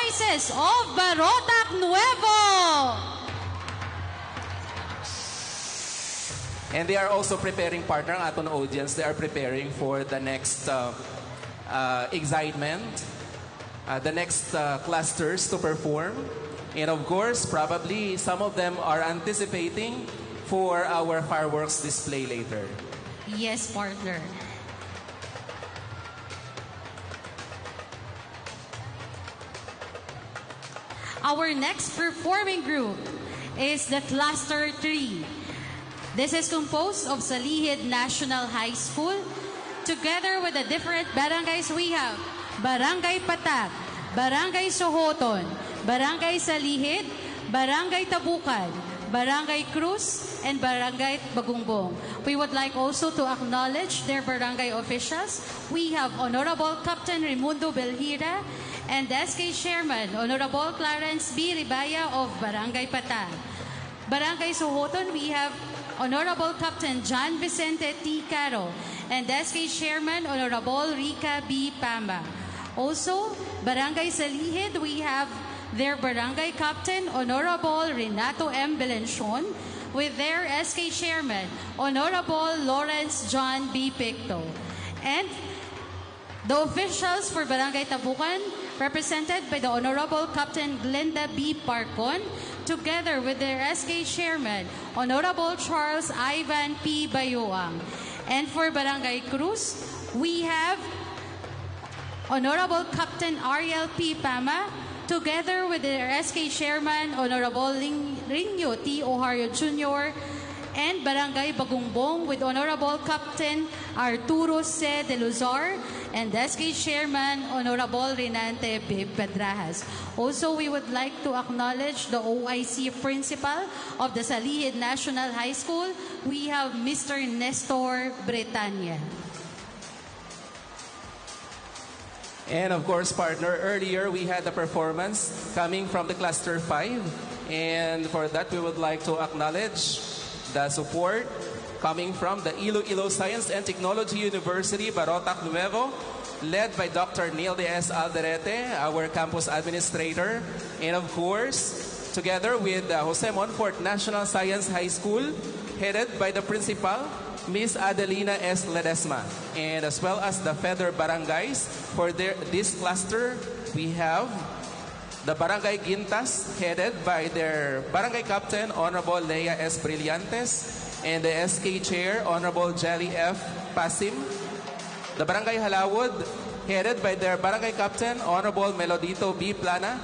voices of Barotac Nuevo. And they are also preparing, partner, ang aton audience. They are preparing for the next excitement, the next clusters to perform. And of course, probably some of them are anticipating for our fireworks display later. Yes, partner. Our next performing group is the Cluster 3. This is composed of Salihid National High School. Together with the different barangays we have, Barangay Patak, Barangay Sohoton, Barangay Salihid, Barangay Tabukan, Barangay Cruz, and Barangay Bagungbong. We would like also to acknowledge their barangay officials. We have Honorable Captain Raimundo Belhira and the SK Chairman, Honorable Clarence B. Ribaya of Barangay Patak. Barangay Sohoton, we have Honorable Captain John Vicente T. Caro and the SK Chairman, Honorable Rica B. Pamba. Also, Barangay Salihid, we have their Barangay Captain, Honorable Renato M. Belencion, with their SK Chairman, Honorable Lawrence John B. Picto. And the officials for Barangay Tabukan, represented by the Honorable Captain Glenda B. Parcon, together with their SK Chairman, Honorable Charles Ivan P. Bayuang. And for Barangay Cruz, we have Honorable Captain Ariel P. Pama, together with their SK Chairman, Honorable Rinyo T. Ohario Jr., and Barangay Bagungbong with Honorable Captain Arturo C. De Luzar and SK Chairman Honorable Renante B. Pedrajas. Also, we would like to acknowledge the OIC Principal of the Salihid National High School. We have Mr. Nestor Bretanya. And of course, partner, earlier we had a performance coming from the Cluster 5. And for that, we would like to acknowledge the support coming from the Iloilo Science and Technology University, Barotac Nuevo, led by Dr. Neil D.S. Alderete, our campus administrator. And of course, together with Jose Monfort National Science High School, headed by the principal, Miss Adelina S. Ledesma. And as well as the Feather Barangays, for this cluster, we have the Barangay Gintas, headed by their Barangay Captain, Honorable Leia S. Brillantes, and the SK Chair, Honorable Jelly F. Pasim. The Barangay Halawod, headed by their Barangay Captain, Honorable Melodito B. Plana,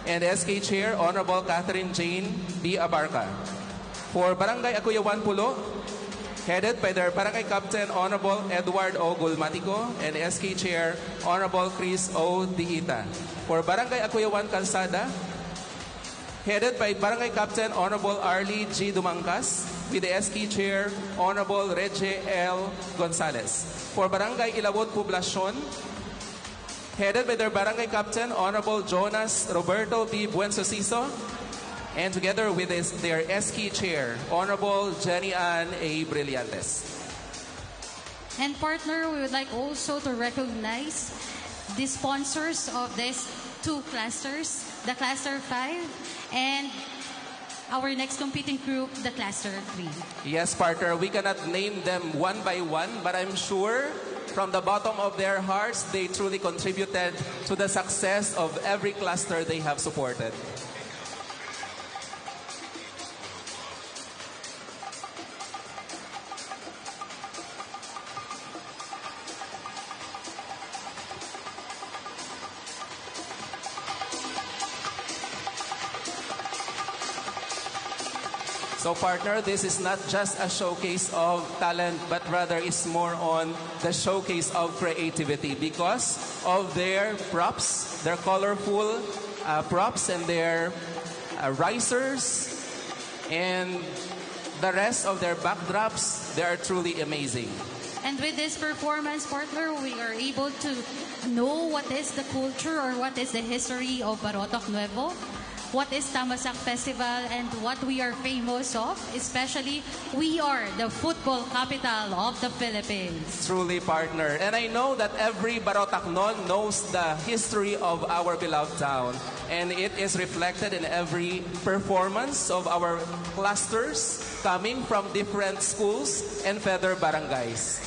and the SK Chair, Honorable Catherine Jane B. Abarca. For Barangay Akuyawan Pulo, headed by their Barangay Captain, Honorable Edward O. Gulmatico, and the SK Chair, Honorable Chris O. Diita. For Barangay Akuyawan Calzada, headed by Barangay Captain Honorable Arlie G. Dumangkas, with the SK Chair Honorable Reggie L. Gonzalez. For Barangay Ilawod Poblacion, headed by their Barangay Captain Honorable Jonas Roberto B. Buensosiso, and together with their SK Chair Honorable Jenny Ann A. Brillantes. And partner, we would like also to recognize the sponsors of these two clusters, the Cluster 5 and our next competing group, the Cluster 3. Yes, partner, we cannot name them one by one, but I'm sure from the bottom of their hearts, they truly contributed to the success of every cluster they have supported. So partner, this is not just a showcase of talent, but rather is more on the showcase of creativity because of their props, their colorful props and their risers and the rest of their backdrops. They are truly amazing. And with this performance, partner, we are able to know what is the culture or what is the history of Barotac Nuevo. what is Tamasak Festival and what we are famous of. Especially, we are the football capital of the Philippines. Truly, partner. And I know that every Barotacnon knows the history of our beloved town. And it is reflected in every performance of our clusters coming from different schools and feather barangays.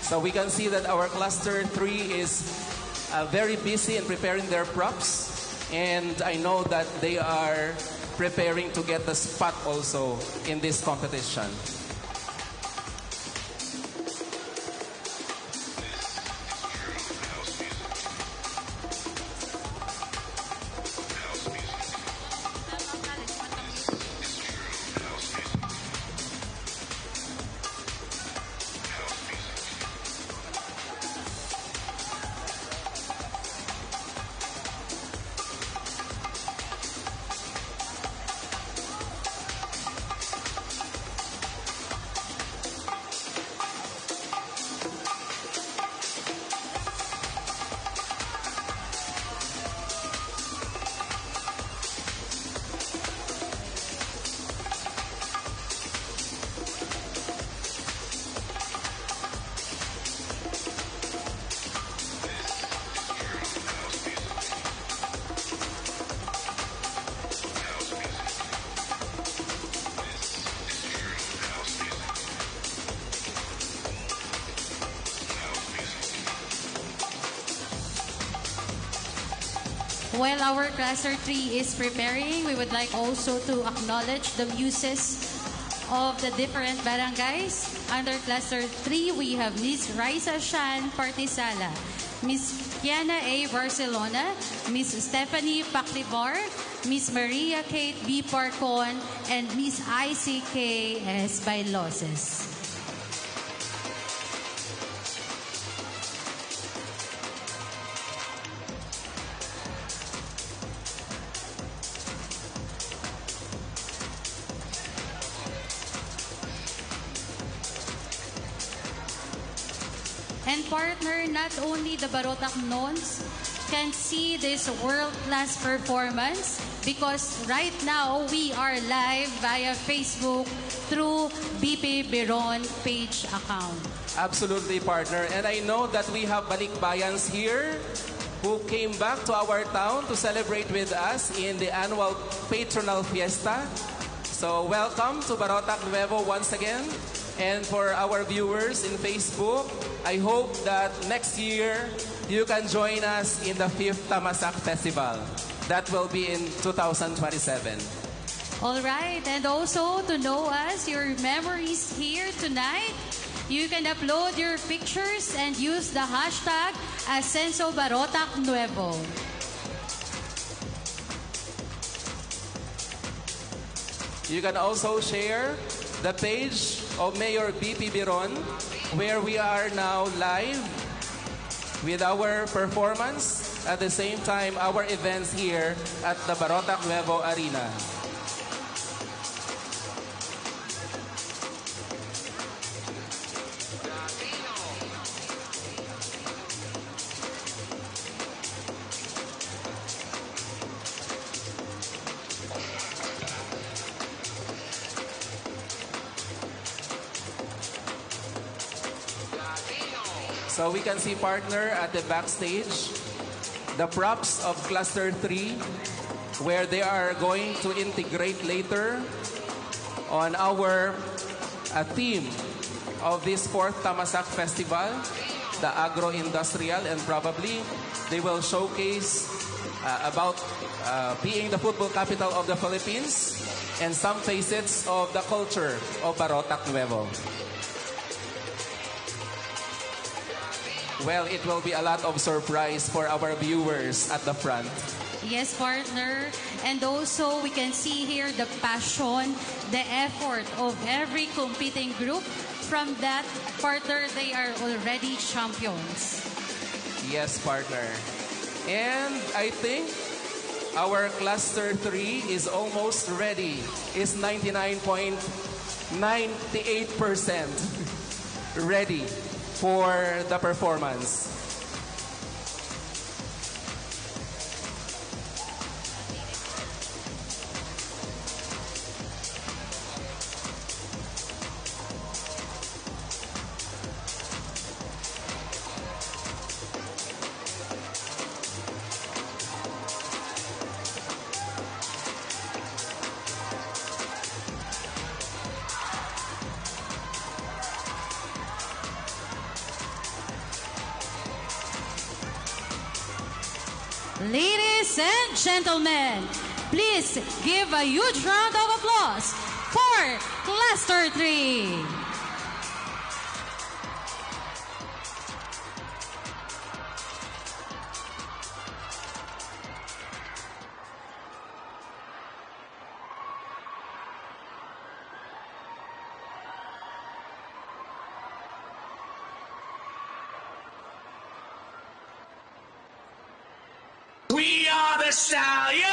So we can see that our cluster 3 is very busy in preparing their props. And I know that they are preparing to get the spot also in this competition. While our Cluster 3 is preparing, we would like also to acknowledge the muses of the different barangays. Under Cluster 3, we have Ms. Raisa Shan Partisala, Ms. Kiana A. Barcelona, Ms. Stephanie Paclivar, Ms. Maria Kate B. Parcon, and Ms. ICK S. Bailoses. And partner, not only the Barotac Nons can see this world-class performance because right now we are live via Facebook through BP Biron page account. Absolutely, partner. And I know that we have balikbayans here who came back to our town to celebrate with us in the annual patronal fiesta. So welcome to Barotac Nuevo once again. And for our viewers in Facebook, I hope that next year you can join us in the 5th Tamasak Festival. That will be in 2027. All right, and also to know us, your memories here tonight, you can upload your pictures and use the hashtag Ascenso Barotac Nuevo. You can also share the page of Mayor BP Biron, where we are now live with our performance. At the same time, our events here at the Barotac Nuevo Arena. So we can see, partner, at the backstage, the props of Cluster 3, where they are going to integrate later on our theme of this 4th Tamasak Festival, the agro-industrial, and probably they will showcase about being the football capital of the Philippines and some facets of the culture of Barotac Nuevo. Well, it will be a lot of surprise for our viewers at the front. Yes, partner. And also, we can see here the passion, the effort of every competing group from that, partner, they are already champions. Yes, partner. And I think our cluster 3 is almost ready. It's 99.98% ready for the performance. Ladies and gentlemen, please give a huge round of applause for Cluster 3. We are the Stallions!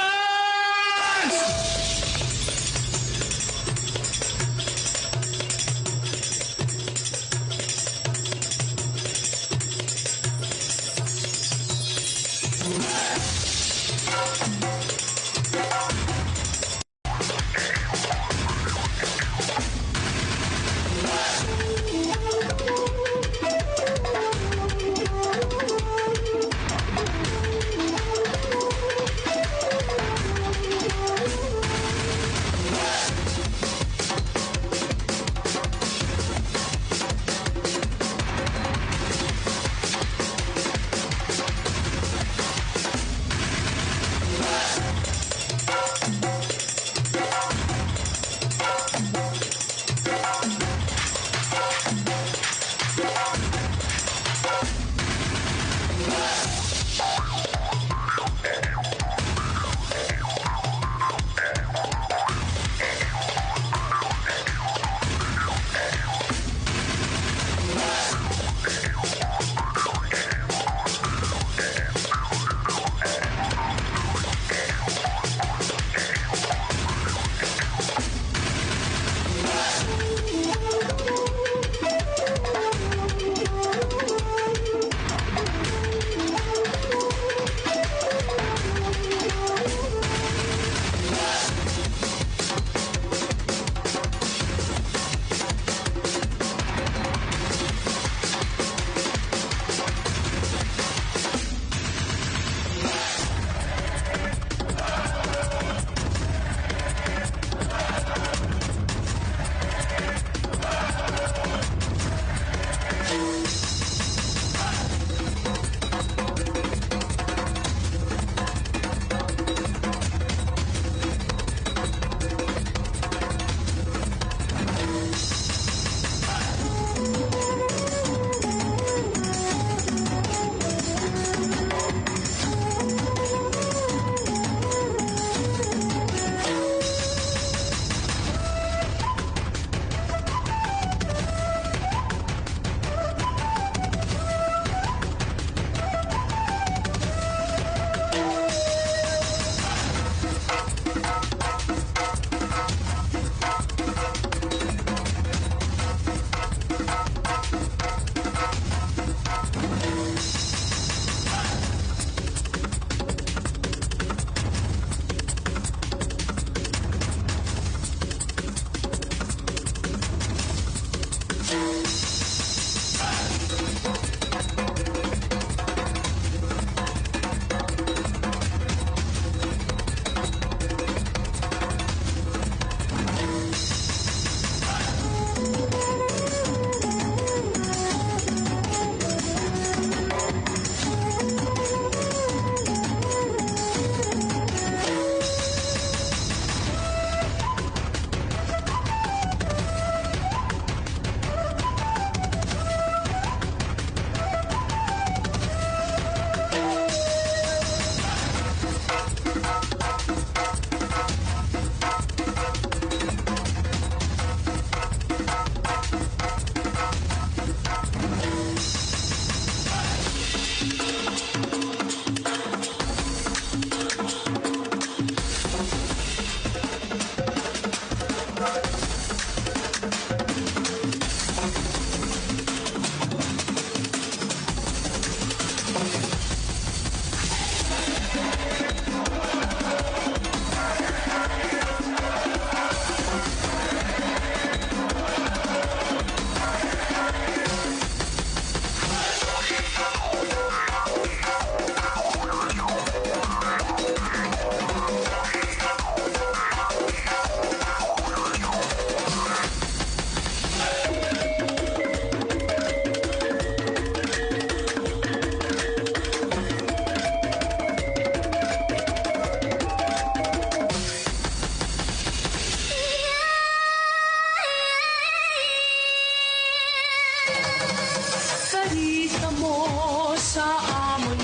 Narito mo sa amon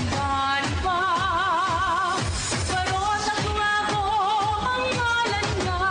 ba? Barotac Nuevo ang ngalan nga.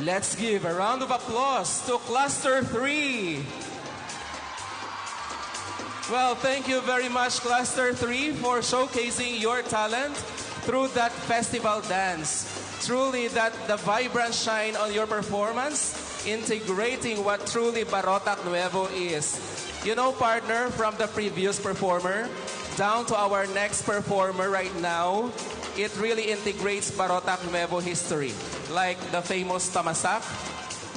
Let's give a round of applause to Cluster 3. Well, thank you very much, Cluster 3, for showcasing your talent through that festival dance. Truly, that the vibrant shine on your performance, integrating what truly Barotac Nuevo is. You know, partner, from the previous performer down to our next performer right now, it really integrates Barotac Nuevo history, like the famous Tamasak,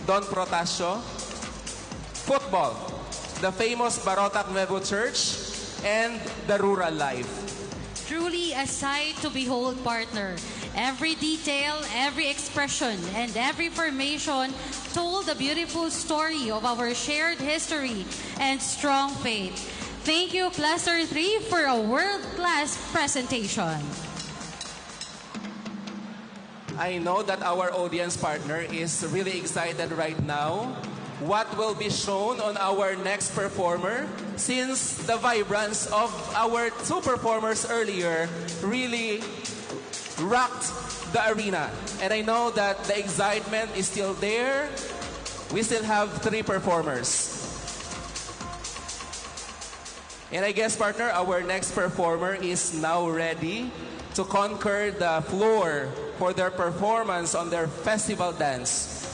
Don Protasio, football, the famous Barotac Nuevo Church, and the rural life. Truly a sight to behold, partner. Every detail, every expression, and every formation told a beautiful story of our shared history and strong faith. Thank you, Cluster 3, for a world-class presentation. I know that our audience partner is really excited right now. What will be shown on our next performer, since the vibrance of our two performers earlier really rocked the arena. And I know that the excitement is still there. We still have 3 performers. And I guess, partner, our next performer is now ready to conquer the floor for their performance on their festival dance.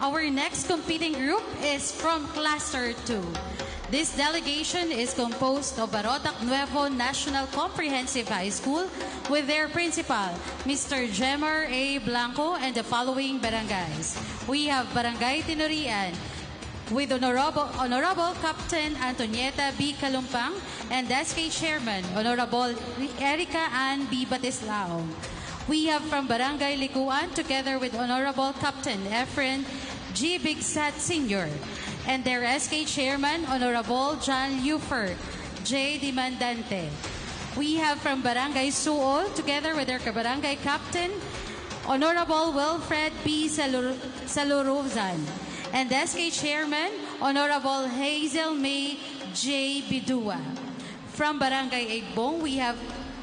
Our next competing group is from Cluster 2. This delegation is composed of Barotac Nuevo National Comprehensive High School with their principal, Mr. Jemer A. Blanco, and the following barangays. We have Barangay Tinurian with Honorable Captain Antonieta B. Kalumpang and SK Chairman, Honorable Erica Ann B. Batislao. We have from Barangay Likuan together with Honorable Captain Efren G. Bigsat Sr. and their SK Chairman, Honorable John Ufer J. Dimandante. We have from Barangay Suol together with their Barangay Captain, Honorable Wilfred P. Saluruzan, and SK Chairman, Honorable Hazel May J. Bidua. From Barangay Igbong, we have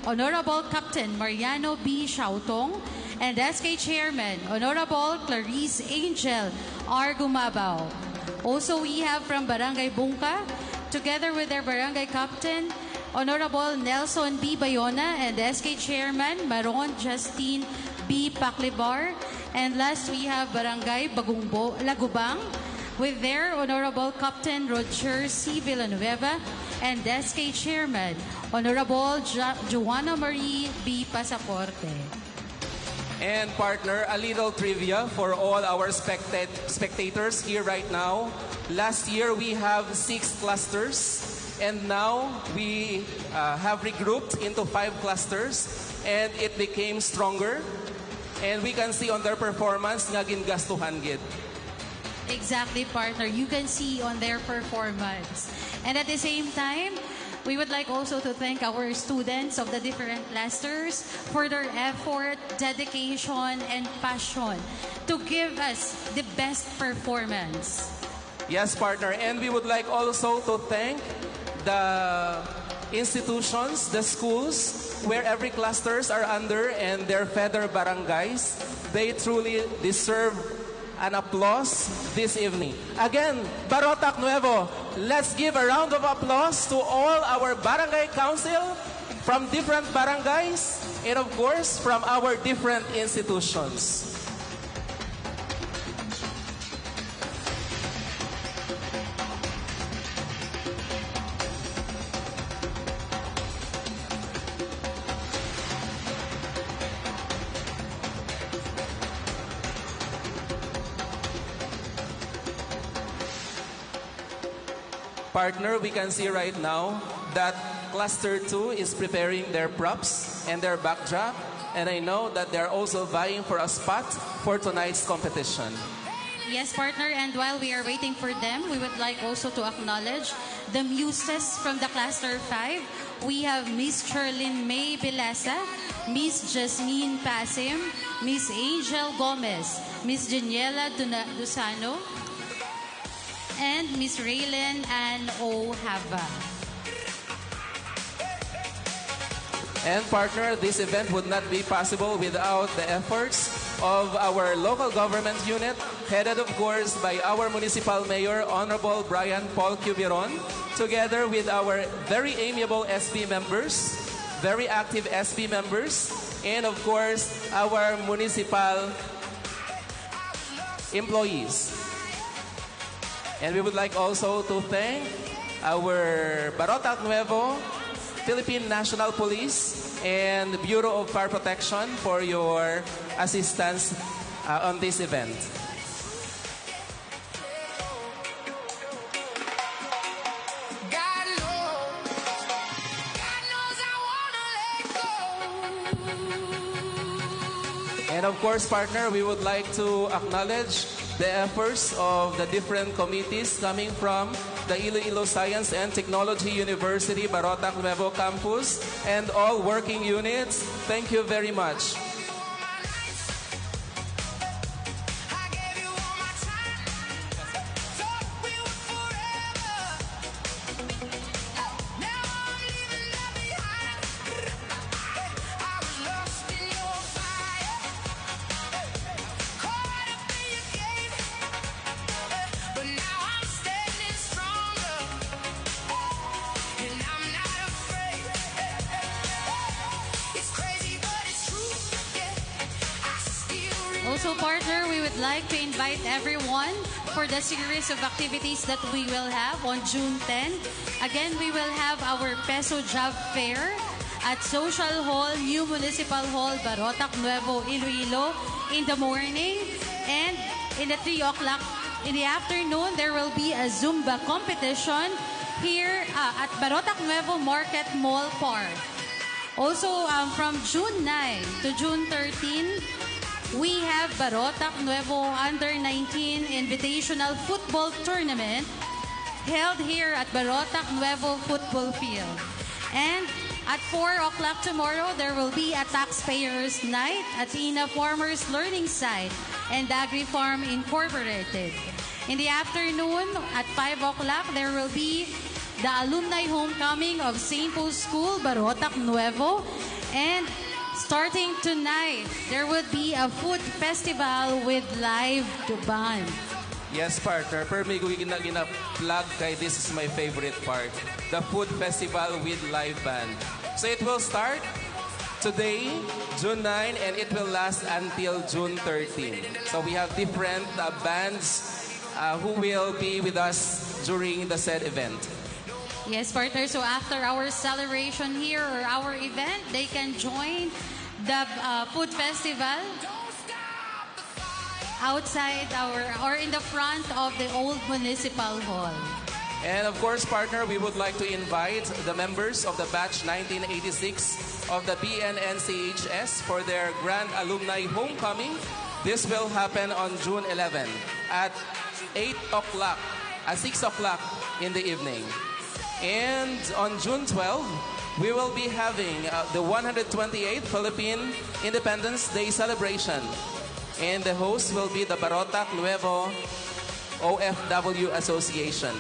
Honorable Captain Mariano B. Shautong, and SK Chairman, Honorable Clarice Angel R. Gumabao. Also, we have from Barangay Bungka, together with their Barangay Captain, Honorable Nelson B. Bayona, and SK Chairman, Maron Justine B. Paclibar. And last, we have Barangay Lagubang, with their Honorable Captain Roger C. Villanueva, and SK Chairman, Honorable Joanna Marie B. Pasaporte. And partner, a little trivia for all our spectators here right now. Last year, we have 6 clusters. And now, we have regrouped into 5 clusters. And it became stronger. And we can see on their performance, naging gastuhan gid. Exactly, partner. You can see on their performance. And at the same time, we would like also to thank our students of the different clusters for their effort, dedication, and passion to give us the best performance. Yes, partner. And we would like also to thank the institutions, the schools, where every clusters are under and their feather barangays. They truly deserve an applause this evening. Again, Barotac Nuevo, let's give a round of applause to all our barangay council from different barangays and of course from our different institutions. Partner, we can see right now that Cluster 2 is preparing their props and their backdrop. And I know that they're also vying for a spot for tonight's competition. Yes, partner. And while we are waiting for them, we would like also to acknowledge the muses from the Cluster 5. We have Miss Cherlyn May Bilesa, Miss Jasmine Pasim, Miss Angel Gomez, Miss Daniela Dusano, and Miss Raylan Ann O. Hava. And partner, this event would not be possible without the efforts of our local government unit, headed of course by our municipal mayor, Honorable Brian Paul Cubiron, together with our very amiable SB members, very active SB members, and of course, our municipal employees. And we would like also to thank our Barotac Nuevo, Philippine National Police, and Bureau of Fire Protection for your assistance on this event. And of course, partner, we would like to acknowledge the efforts of the different committees coming from the Iloilo Science and Technology University Barotac Nuevo Campus and all working units. Thank you very much. It's crazy, but it's true. Also, partner, we would like to invite everyone for the series of activities that we will have on June 10. Again, we will have our Peso Job Fair at Social Hall, New Municipal Hall, Barotac, Nuevo, Iloilo in the morning. And in the 3 o'clock in the afternoon, there will be a Zumba competition here at Barotac Nuevo Market Mall Park. Also, from June 9 to June 13, we have Barotac Nuevo Under-19 Invitational Football Tournament held here at Barotac Nuevo Football Field. And at 4 o'clock tomorrow, there will be a taxpayers' night at Ina Farmers Learning Site and Agri Farm Incorporated. In the afternoon, at 5 o'clock, there will be the alumni homecoming of St. Paul's School, Barotac Nuevo. And starting tonight, there will be a food festival with live band. Yes, partner. Per me, gina-plug kay this is my favorite part. The food festival with live band. So it will start today, June 9, and it will last until June 13. So we have different bands who will be with us during the said event. Yes, partner. So after our celebration here or our event, they can join the food festival outside or in the front of the old municipal hall. And of course, partner, we would like to invite the members of the batch 1986 of the BNNCHS for their grand alumni homecoming. This will happen on June 11 at 8 o'clock, at 6 o'clock in the evening. And on June 12, we will be having the 128th Philippine Independence Day celebration. And the host will be the Barotac Nuevo OFW Association.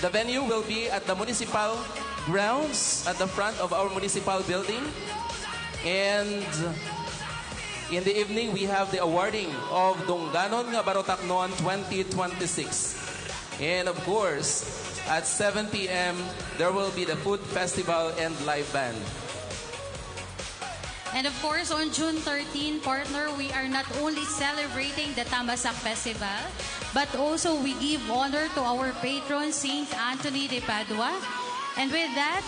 The venue will be at the municipal grounds at the front of our municipal building. And in the evening, we have the awarding of Dungganon nga Barotac noon 2026. And of course, at 7 p.m., there will be the food festival and live band. And of course, on June 13, partner, we are not only celebrating the Tamasak Festival, but also we give honor to our patron, Saint Anthony de Padua. And with that,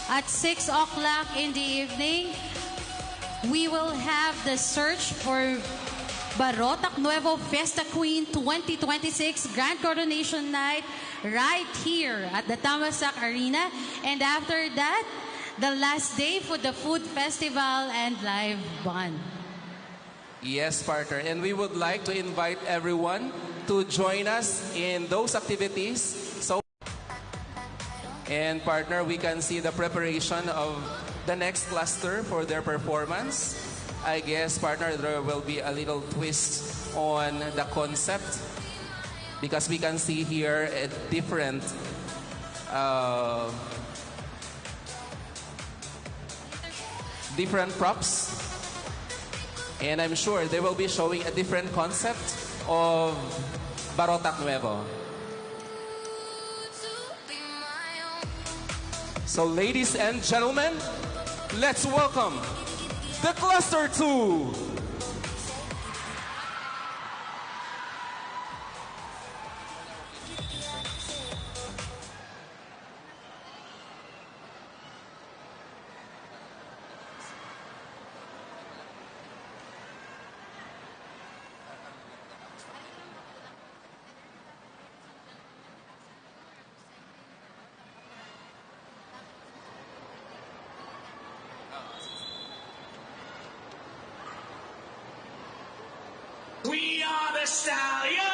at 6 o'clock in the evening, we will have the search for Barotac Nuevo Fiesta Queen 2026 Grand Coronation Night right here at the Tamasak Arena. And after that, the last day for the food festival and live band. Yes, partner. And we would like to invite everyone to join us in those activities. And partner, we can see the preparation of the next cluster for their performance. I guess, partner, there will be a little twist on the concept because we can see here a different props, and I'm sure they will be showing a different concept of Barotac Nuevo. So ladies and gentlemen, let's welcome the Cluster 2. We are the Stallions!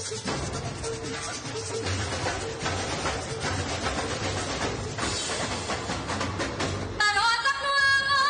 Barotac, Nuevo!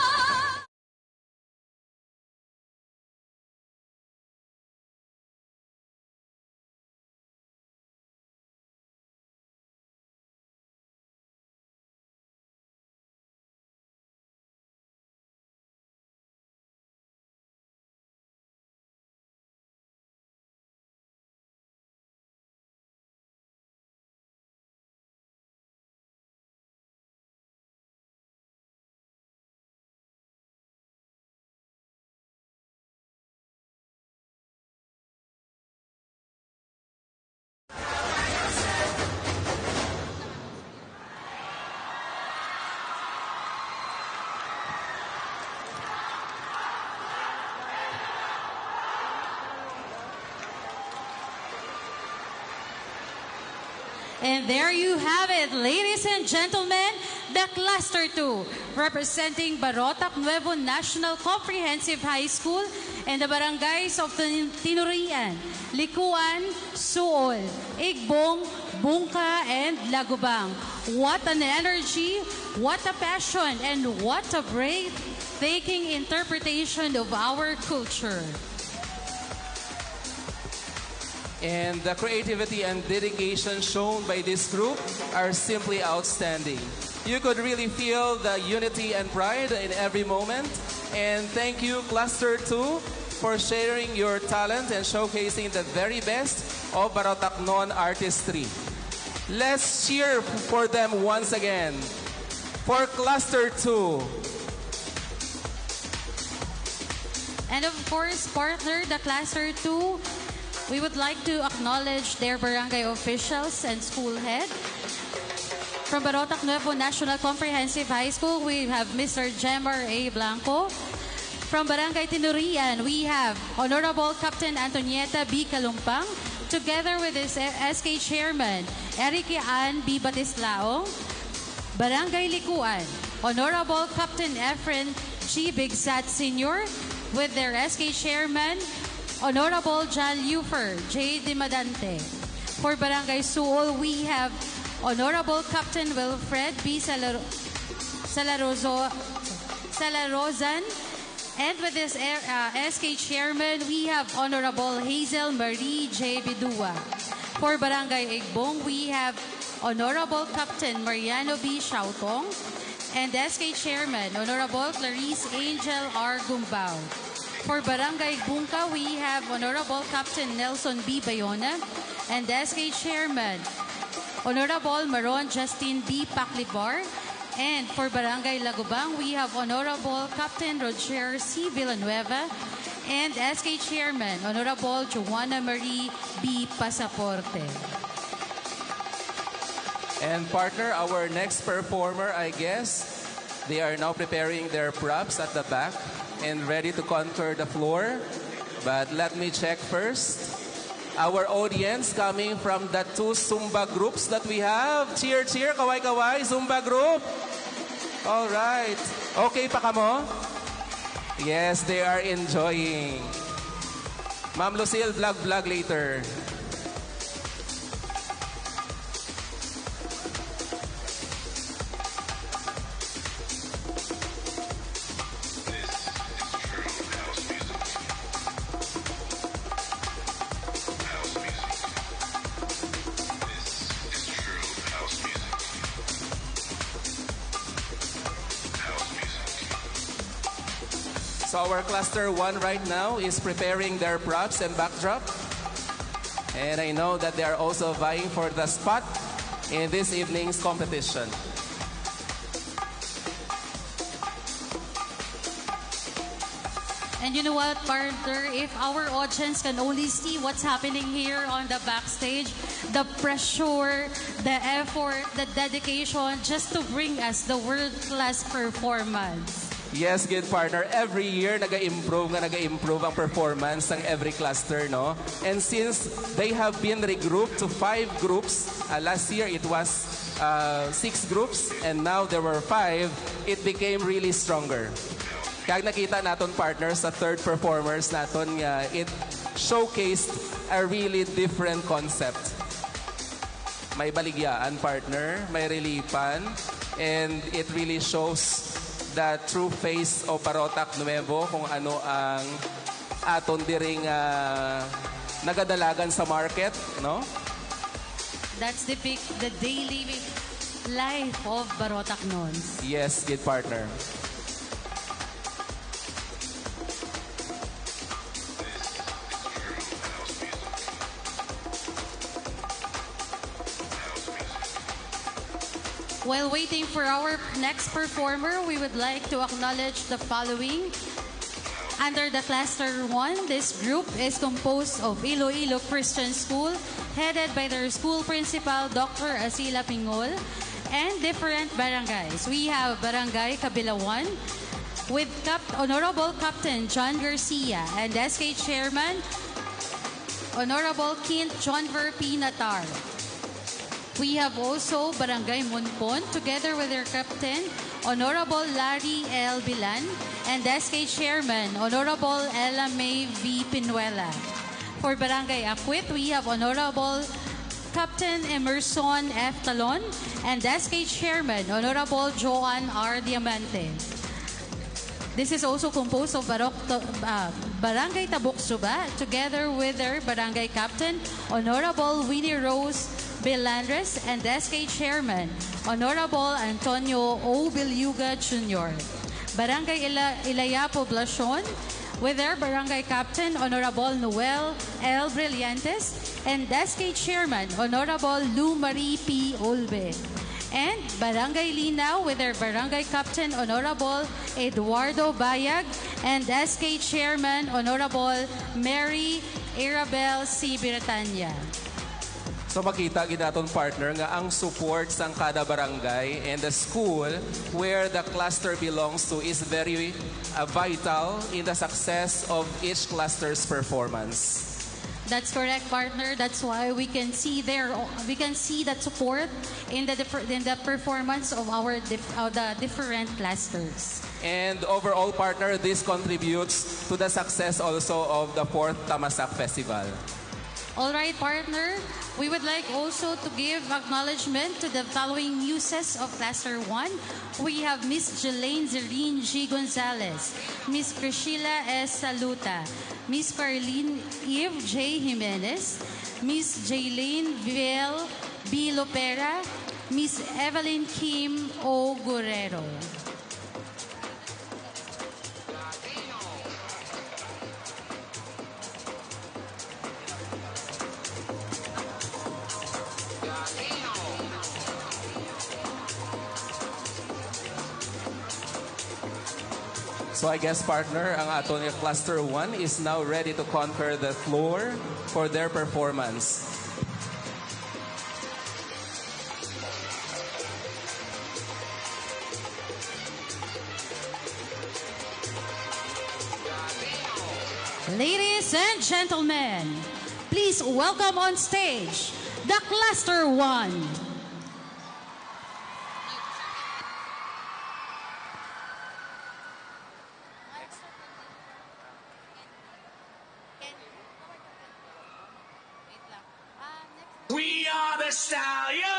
And there you have it, ladies and gentlemen, the Cluster 2, representing Barotac Nuevo National Comprehensive High School and the barangays of Tinurian, Likuan, Suol, Igbong, Bungka, and Lagubang. What an energy, what a passion, and what a breathtaking interpretation of our culture. And the creativity and dedication shown by this group are simply outstanding. You could really feel the unity and pride in every moment. And thank you, Cluster 2, for sharing your talent and showcasing the very best of Barotac non-artistry. Let's cheer for them once again. For Cluster 2. And of course, partner, the Cluster 2, we would like to acknowledge their barangay officials and school head. From Barotac Nuevo National Comprehensive High School, we have Mr. Jemar A. Blanco. From Barangay Tinurian, we have Honorable Captain Antonieta B. Kalumpang, together with his SK Chairman, Eric Ann B. Batislao. Barangay Likuan, Honorable Captain Efren G. Bigsat Sr., with their SK Chairman, Honorable John Lufer J. Dimadante. For Barangay Suol, we have Honorable Captain Wilfred B. Salarozan. And with this SK Chairman, we have Honorable Hazel Marie J. Bidua. For Barangay Igbong, we have Honorable Captain Mariano B. Shautong. And SK Chairman, Honorable Clarice Angel R. Gumbao. For Barangay Bungka, we have Honorable Captain Nelson B. Bayona and SK Chairman, Honorable Maron Justin B. Paclibar. And for Barangay Lagubang, we have Honorable Captain Roger C. Villanueva and SK Chairman, Honorable Joanna Marie B. Pasaporte. And partner, our next performer, I guess, they are now preparing their props at the back and ready to conquer the floor. But let me check first. Our audience coming from the two Zumba groups that we have. Cheer, cheer, kaway, kaway, Zumba group. All right. Okay pa kamo? Yes, they are enjoying. Ma'am Lucille, vlog later. So our cluster 1 right now is preparing their props and backdrop. And I know that they are also vying for the spot in this evening's competition. And you know what, partner? If our audience can only see what's happening here on the backstage, the pressure, the effort, the dedication just to bring us the world-class performance. Yes, good partner. Every year, nag-improve ang performance ng every cluster, no? And since they have been regrouped to 5 groups, last year it was 6 groups, and now there were 5, it became really stronger. Kaya nakita naton partners sa third performers naton, it showcased a really different concept. May baligyaan, partner, may relipan, and it really shows the true face of Barotac Nuevo kung ano ang aton diring nagadalagan sa market, no? That's the daily life of Barotac Nons. Yes, good partner. While waiting for our next performer, we would like to acknowledge the following. Under the Cluster 1, this group is composed of Iloilo Christian School, headed by their school principal, Dr. Asila Pingol, and different barangays. We have Barangay Kabilawan with Honorable Captain John Garcia and SK Chairman, Honorable Kint John Verpi Natar. We have also Barangay Monpon together with their captain, Honorable Larry L. Bilan, and SK Chairman, Honorable Ella May V. Pinuela. For Barangay Akwit, we have Honorable Captain Emerson F. Talon and SK Chairman, Honorable Joan R. Diamante. This is also composed of Barangay Tabuksuba together with their Barangay Captain, Honorable Winnie Rose Belandres, and SK Chairman, Honorable Antonio O. Bilyuga Jr. Barangay Ilaya Poblacion, with their Barangay Captain, Honorable Noel L. Brillantes, and SK Chairman, Honorable Lou Marie P. Olbe. And Barangay Linao, with their Barangay Captain, Honorable Eduardo Bayag, and SK Chairman, Honorable Mary Arabel C. Bretanya. So makita ginaton partner nga ang support sa kada barangay and the school where the cluster belongs to is very vital in the success of each cluster's performance. That's correct, partner. That's why we can see that support in the performance of the different clusters. And overall, partner, this contributes to the success also of the 4th Tamasak Festival. All right, partner. We would like also to give acknowledgement to the following muses of Cluster 1. We have Miss Jelaine Zerine G. Gonzalez, Miss Priscilla S. Saluta, Miss Carlene Eve J. Jimenez, Miss Jaylene Viel B. Lopera, Miss Evelyn Kim O. Guerrero. So I guess, partner, ang aton yung Cluster 1 is now ready to conquer the floor for their performance. Ladies and gentlemen, please welcome on stage the Cluster 1. We are the Stallions!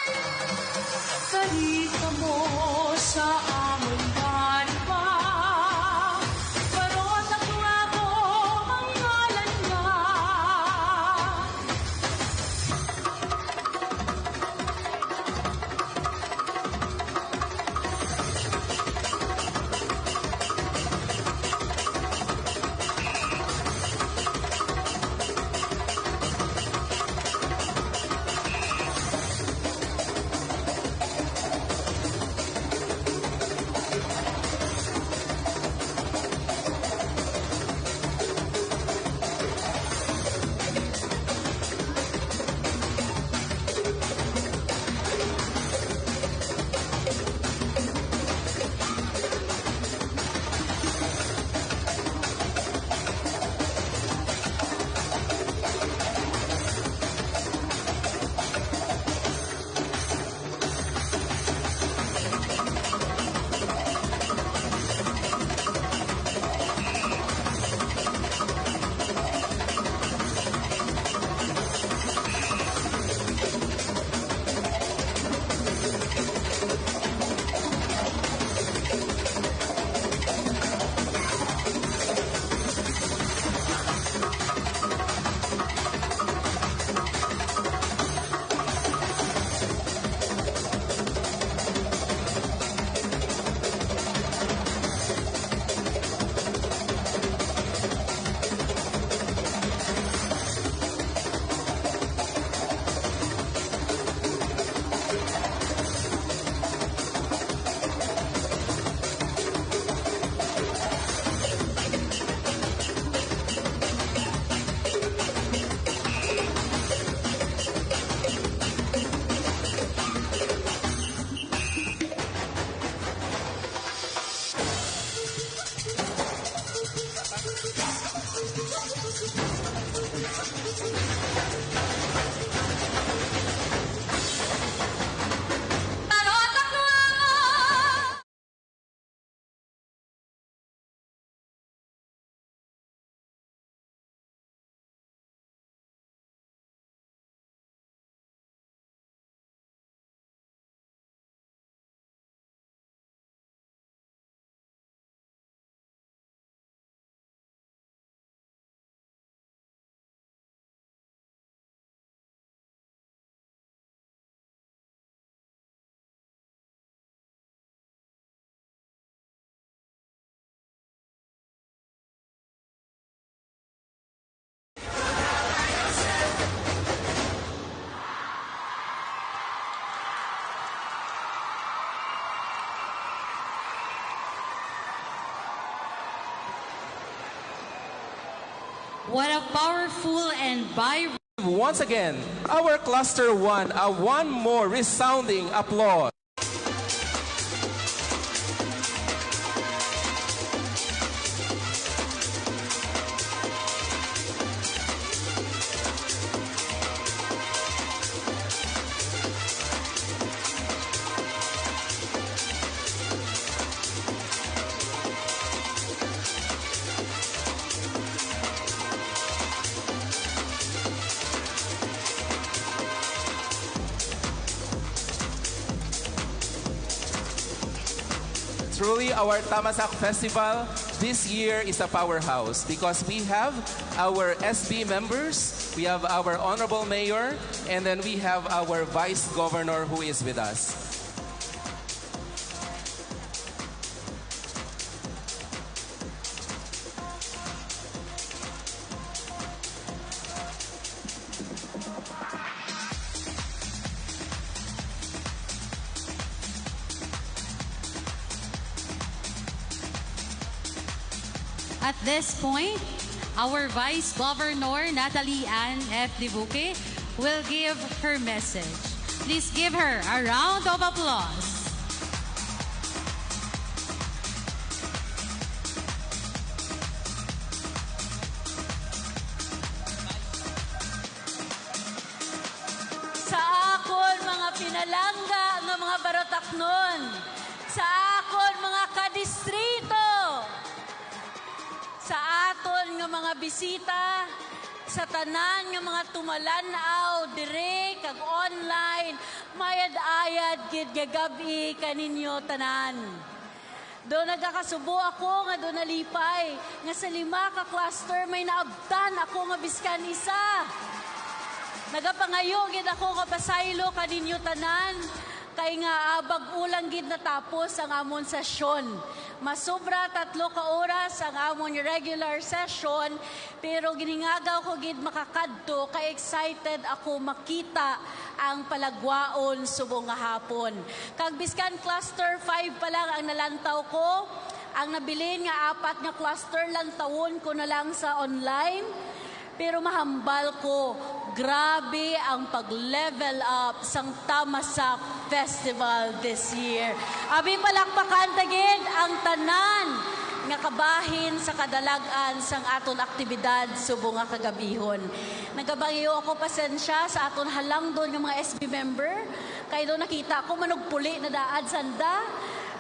Salita mo sa amon banba, Barotac Nuevo ang ngalan nga. Barotac Nuevo! What a powerful and vibrant Once again, our Cluster 1, one more resounding applause. Truly, our Tamasak Festival this year is a powerhouse because we have our SB members, we have our Honorable Mayor, and then we have our Vice Governor who is with us. At this point, our Vice Governor, Natalie Ann F. Dibuque, will give her message. Please give her a round of applause. Sa akon mga pinalangga ng mga Barotac-non, sa akon mga kadistrito, sa aton nga mga bisita, sa tanan nga mga tumalanaw dire kag online mayad-ayad gid nga gabi kaninyo tanan. Do nagakasubo ako nga do nalipay nga sa 5 ka cluster may naabtan ako nga biskan isa. Nagapangayo gid ako nga pasaylo kaninyo tanan kay nga bag-ulang gid natapos ang amon sesyon. Masobra 3 ka oras ang amon regular session pero giningagaw ko gid makakadto kay excited ako makita ang palagwaon subong nga hapon. Kag biskan cluster 5 pa lang ang nalantaw ko, ang nabilin nga 4 nga cluster lang tawon ko na lang sa online. Pero mahambal ko, grabe ang pag-level up sang Tamasak Festival this year. Abi palakpakan tagid ang tanan nga kabahin sa kadalagan sang aton aktibidad subong nga kagabihon. Nagabangiyo ako pasensya sa aton halangdon nga mga SB member kay do nakita ko manugpuli na daad sanda.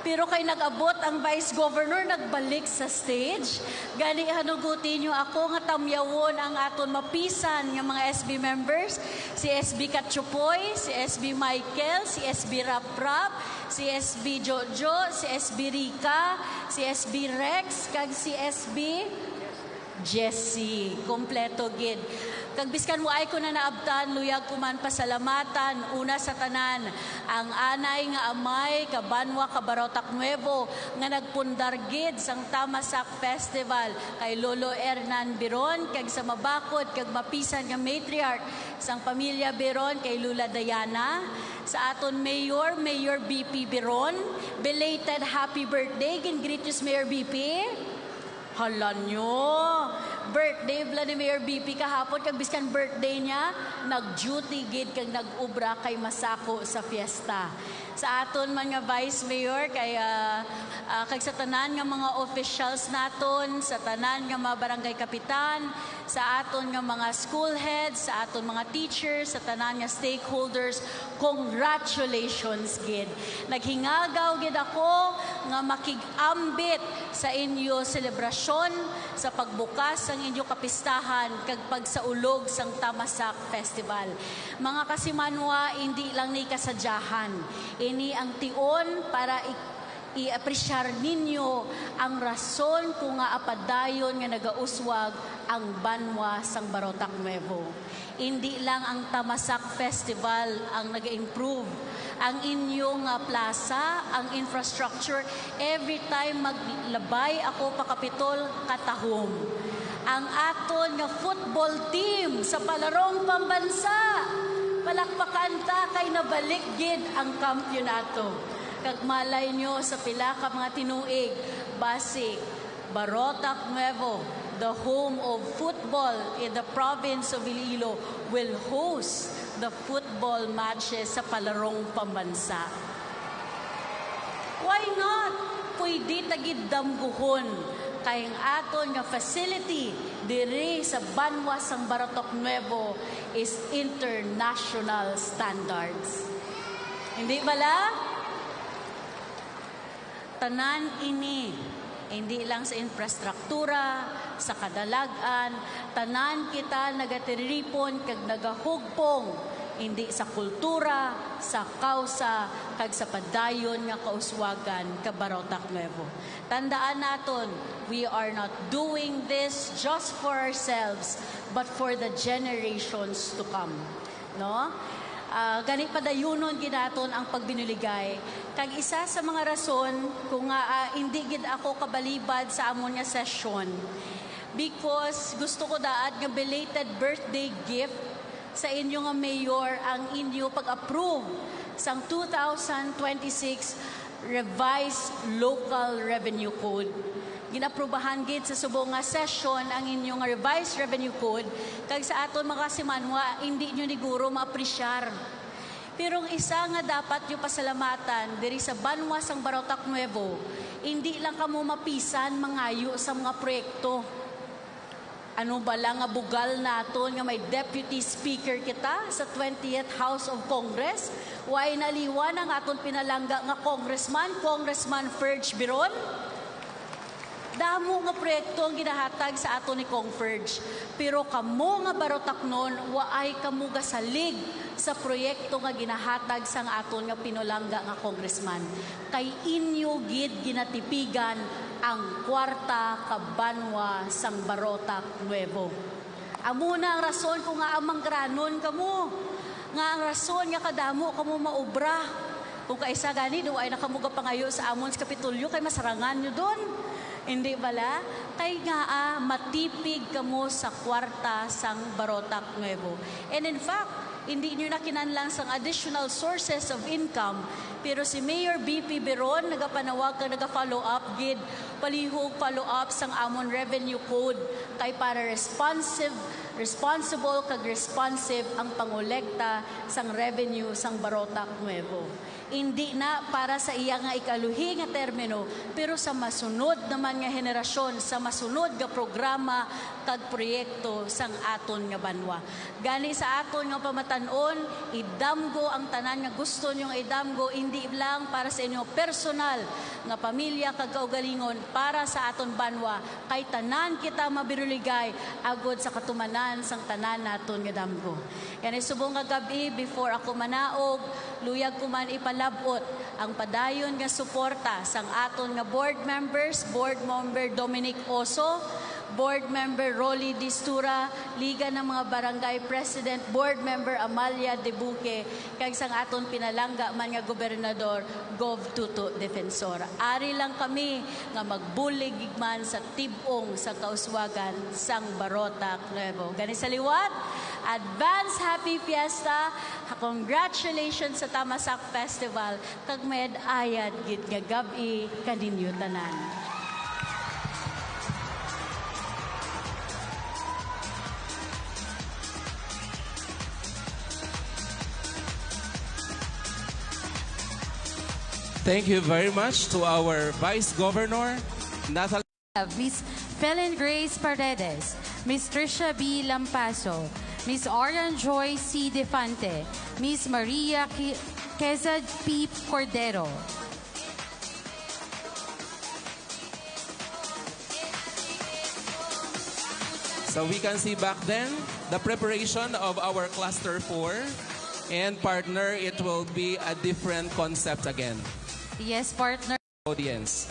Pero kay nag-abot ang Vice Governor, nagbalik sa stage. Gani hanugutin niyo ako nga tamyawon ang aton mapisan nga mga SB members. Si SB Katsupoy, si SB Michael, si SB Raprap, si SB Jojo, si SB Rika, si SB Rex, kag si SB Jessie. Kompleto gid. Kag biskan mo ay ko na naabtan, luyag ko man pasalamatan, una sa tanan, ang anay nga amay, kabanwa, Barotac Nuevo, nga nagpundar gid sang Tamasak Festival, kay Lolo Hernan Biron, kag sa mabakod, kag mapisan nga matriarch, sang pamilya Biron, kay Lula Diana, sa aton Mayor BP Biron, belated happy birthday, gin-greet Mayor BP. Hala nyo, birthday bla ni Mayor BP kahapon, kag biskan birthday niya, nag-duty gid kag nag-ubra kay masako sa fiesta. Sa aton man nga Vice Mayor, kay kag sa tanan nga mga officials naton, sa tanan nga mga barangay kapitan, sa aton nga mga school heads, sa aton mga teachers, sa tanan nga stakeholders, congratulations gid. Naghingagaw gid ako nga makig-ambit sa inyo selebrasyon sa pagbukas ng inyo kapistahan kag pagsaulog sang Tamasak Festival. Mga kasimanwa, hindi lang ni kasadyahan. Ini ang tion para i-apresyar ninyo ang rason kung nga apadayon nga nagauswag ang banwa sang Barotac Nuevo. Hindi lang ang Tamasak Festival ang nag-improve. Ang inyong plaza, ang infrastructure, every time maglabay ako pa Kapitol, katahom. Ang aton nga football team sa palarong pambansa, palakpakan ta kay nabalik gid ang kampyonato. Kag malay nyo sa pila ka mga tinuig, basic, Barotac Nuevo, the home of football in the province of Iloilo, will host the football matches sa palarong pambansa. Why not? Pwede tagid damguhon kay ang aton nga facility diri sa banwa sang Barotac Nuevo is international standards. Hindi bala? Tanan ini, hindi lang sa infrastruktura, sa kadalagan, tanan kita nagatiripon kag nagahugpong, hindi sa kultura, sa kausa, kag sa padayon nga kauswagan ka Barotac Nuevo. Tandaan naton, we are not doing this just for ourselves, but for the generations to come. No? Gani padayunon ginaton ang pagbinuligay. Kag isa sa mga rason kung hindi gid ako kabalibad sa amon nga session because gusto ko daad nga belated birthday gift sa inyo nga mayor ang inyo pag-approve sang 2026 revised local revenue code. Ginaprubahan gid sa subong nga session ang inyong revised revenue code kag sa aton mga simanwa hindi nyo ni guro maapresyar. Pero ang isa nga dapat nyo pasalamatan diri sa banwa sang Barotac Nuevo, hindi lang kamo mapisan mangayo sa mga proyekto. Ano ba lang nga bugal naton nga may deputy speaker kita sa 20th House of Congress? Way naliwan ang aton pinalangga nga Congressman Ferge Biron? Damo nga proyekto ang ginahatag sa ato ni Converge. Pero kamo nga Barotac nun, waay kamo gasalig sa proyekto nga ginahatag sang aton nga pinulangga nga congressman. Kay inyo gid ginatipigan ang kwarta kabanwa sang Barotac Nuevo. Amo na ang rason kung nga amang granon kamo. Nga ang rason nga kadamo kamo maobra. Kung kaisa gani, ay nakamuga pangayo sa amon sa Kapitulyo, kay masarangan nyo doon. Hindi bala? Kay nga matipig kamo sa kwarta sang Barotac Nuevo. And in fact, hindi nyo na kinanlang sang additional sources of income. Pero si Mayor BP Beron, nagapanawag ka, naga-follow up, gid, palihog follow up sang amon revenue code kay para responsible kag responsive ang pangolekta sang revenue sang Barotac Nuevo. Hindi na para sa iya nga ikaluhi nga termino, pero sa masunod naman nga henerasyon, sa masunod nga programa kag proyekto sang aton nga banwa. Gani sa aton nga pamatanon, idamgo ang tanan nga gusto nyo nga idamgo, hindi lang para sa inyo personal nga pamilya kag kaugalingon, para sa aton banwa, kay tanan kita mabiruligay agod sa katumanan sang tanan naton nga damgo. Yan subong nga gabi, before ako manaog, luyag ko man ipalabot ang padayon nga suporta sang aton nga board members, board member Dominic Oso, board member Rolly Distura, Liga ng mga Barangay President, board member Amalia Debuque, kag sang aton pinalangga man nga gobernador Gov Tuto Defensor. Ari lang kami nga magbulig man sa tibong sa kauswagan sang Barotac Nuevo. Gani sa liwat, advance happy fiesta, congratulations sa Tamasak Festival, kag med ayad gid nga gabi kaninyo tanan. Thank you very much to our Vice Governor, Natalie. Miss Felin Grace Paredes, Miss Tricia B. Lampaso, Miss Orion Joy C. Defante, Miss Maria Quezad P. Cordero. So we can see back then the preparation of our Cluster 4. And partner, it will be a different concept again. Yes, partner. Audience.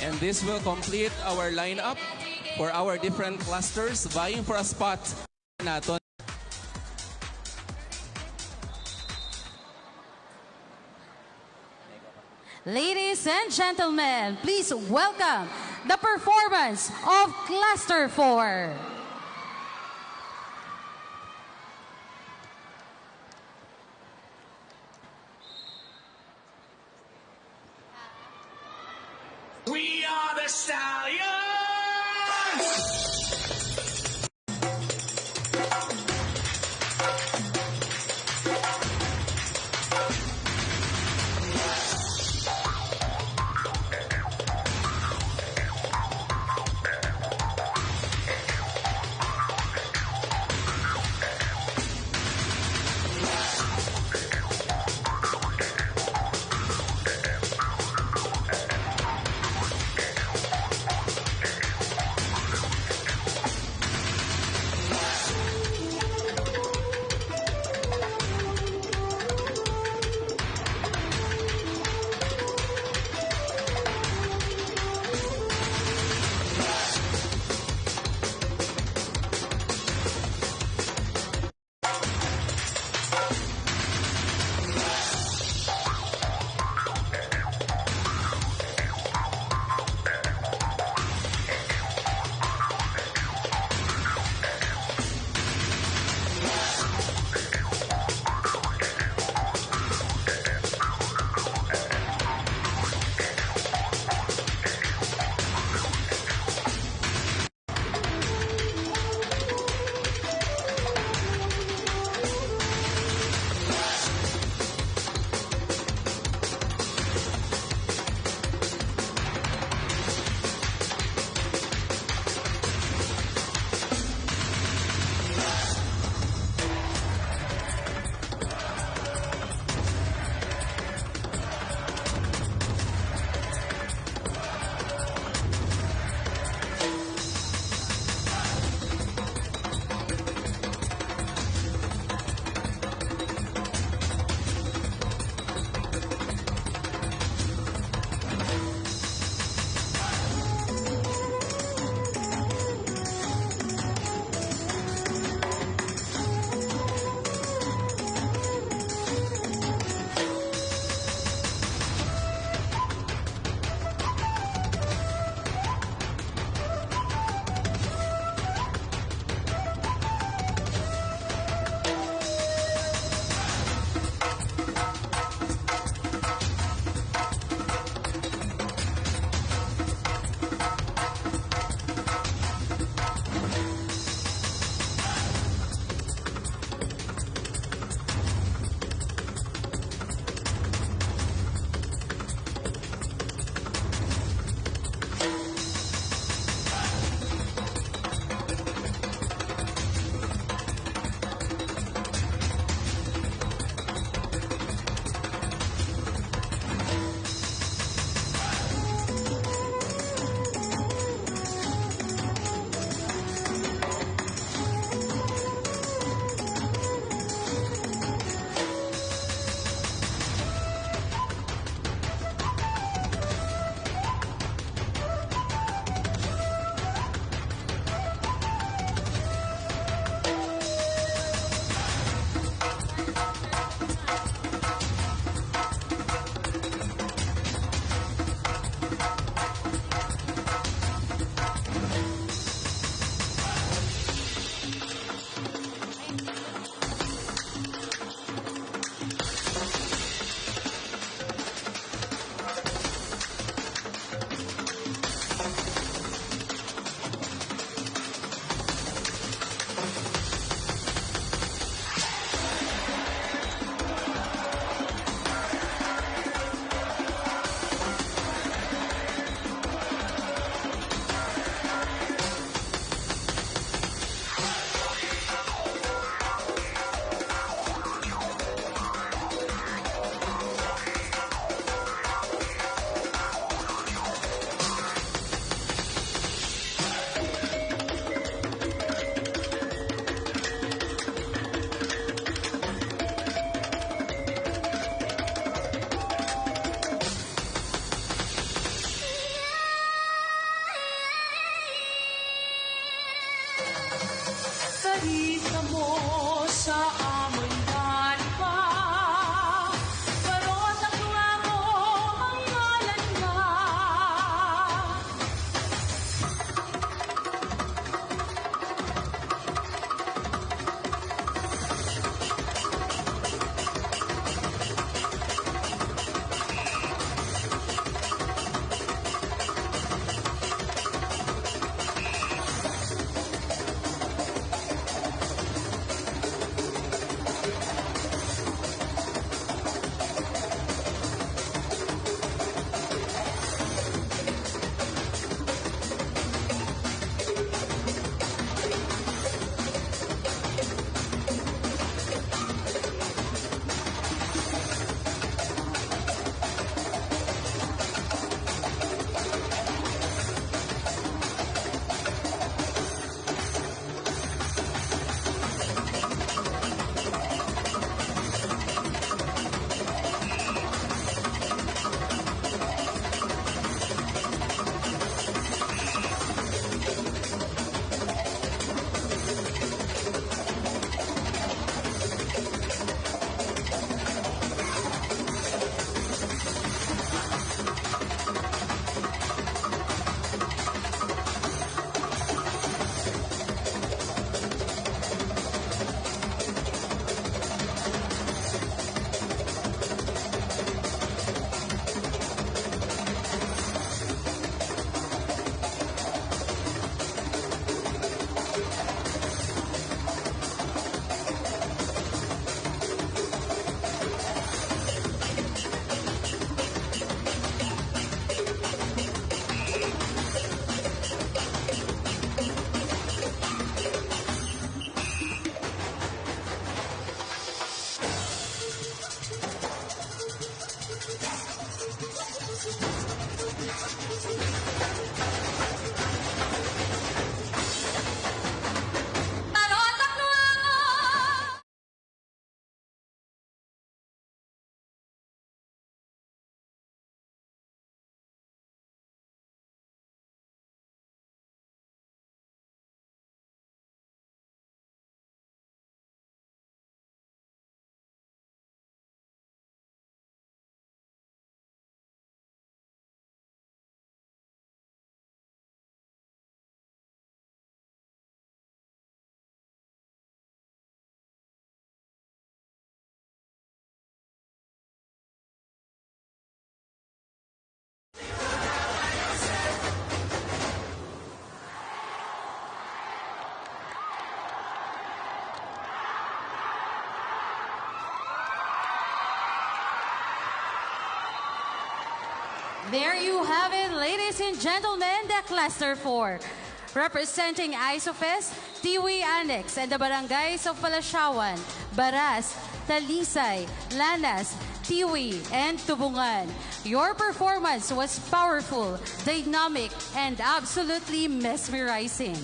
And this will complete our lineup for our different clusters vying for a spot naton. Ladies and gentlemen, please welcome the performance of Cluster 4. We are the Stallions! kita mo sa amon pa. Barotac Nuevo ang ngalan nga. Barotac Nuevo! There you have it, ladies and gentlemen, the Cluster 4. Representing ISOFES, Tiwi Annex, and the barangays of Palasyawan, Baras, Talisay, Lanas, Tiwi, and Tubungan. Your performance was powerful, dynamic, and absolutely mesmerizing.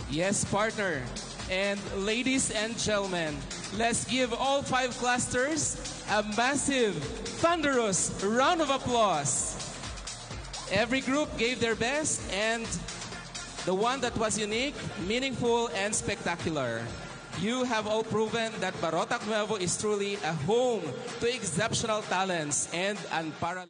Yes, partner. And ladies and gentlemen, let's give all 5 clusters a massive, thunderous round of applause. Every group gave their best, and the one that was unique, meaningful, and spectacular. You have all proven that Barotac Nuevo is truly a home to exceptional talents and unparalleled.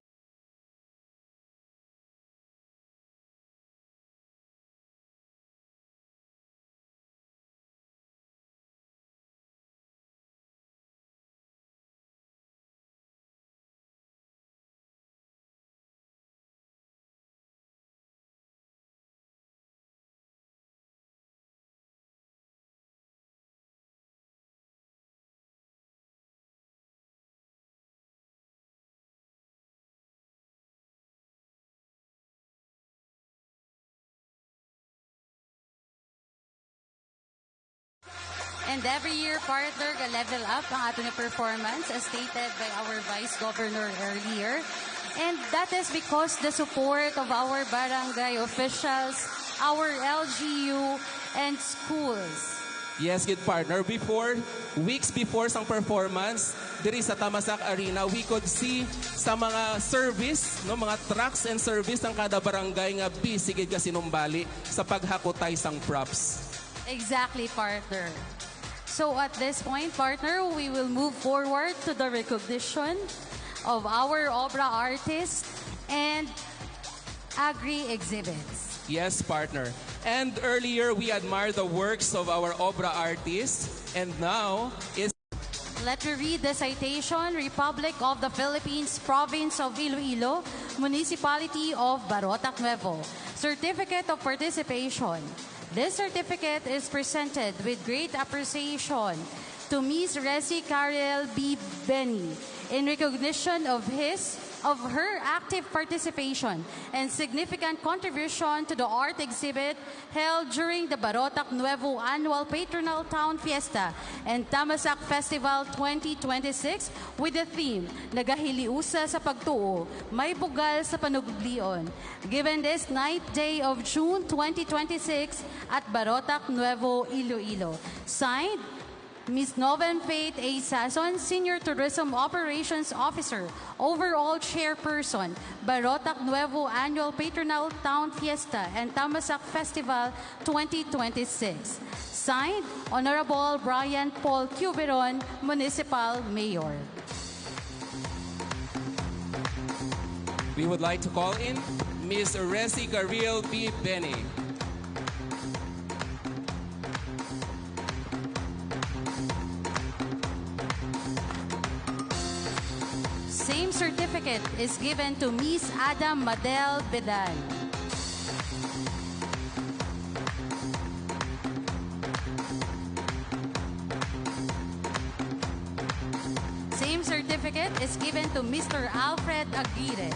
And every year, partner, level up ang ating performance as stated by our Vice Governor earlier. And that is because the support of our barangay officials, our LGU, and schools. Yes, good partner. Weeks before sang performance, diri sa Tamasak Arena, we could see sa mga service, no, mga trucks and service ng kada barangay nga busy gid ka sinumbali sa paghakotay sang props. Exactly, partner. So at this point, partner, we will move forward to the recognition of our obra artists and agri-exhibits. Yes, partner. And earlier, we admired the works of our obra artists. And now, is Let me read the citation. Republic of the Philippines, Province of Iloilo, Municipality of Barotac, Nuevo. Certificate of Participation. This certificate is presented with great appreciation to Ms. Resi Cariel B. Benny in recognition of her active participation and significant contribution to the art exhibit held during the Barotac Nuevo Annual Patronal Town Fiesta and Tamasak Festival 2026 with the theme, Nagahiliusa sa Pagtuo, May Bugal sa Panuglion, given this 9th day of June 2026 at Barotac Nuevo, Iloilo. Signed, Ms. Noven Faith A. Sazon, Senior Tourism Operations Officer, Overall Chairperson, Barotac Nuevo Annual Patronal Town Fiesta and Tamasak Festival 2026. Signed, Honorable Brian Paul Cuberon, Municipal Mayor. we would like to call in Ms. Resi Cariel B. Benny. Same certificate is given to Ms. Adam Madel Bedal. Same certificate is given to Mr. Alfred Aguirre.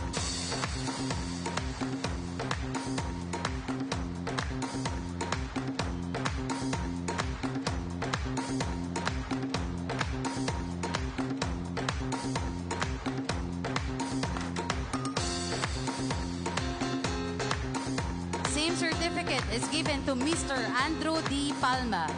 Same certificate is given to Mr. Andrew D. Palma.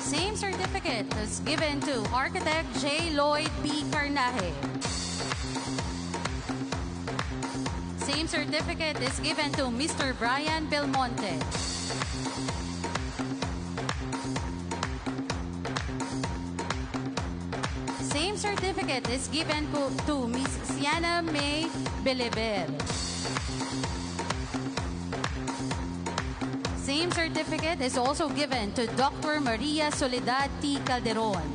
Same certificate is given to Architect J. Lloyd P. Carnaje. Same certificate is given to Mr. Brian Belmonte. Same certificate is given to Ms. Siana May Beleber. Same certificate is also given to Dr. Maria Soledad T. Calderon.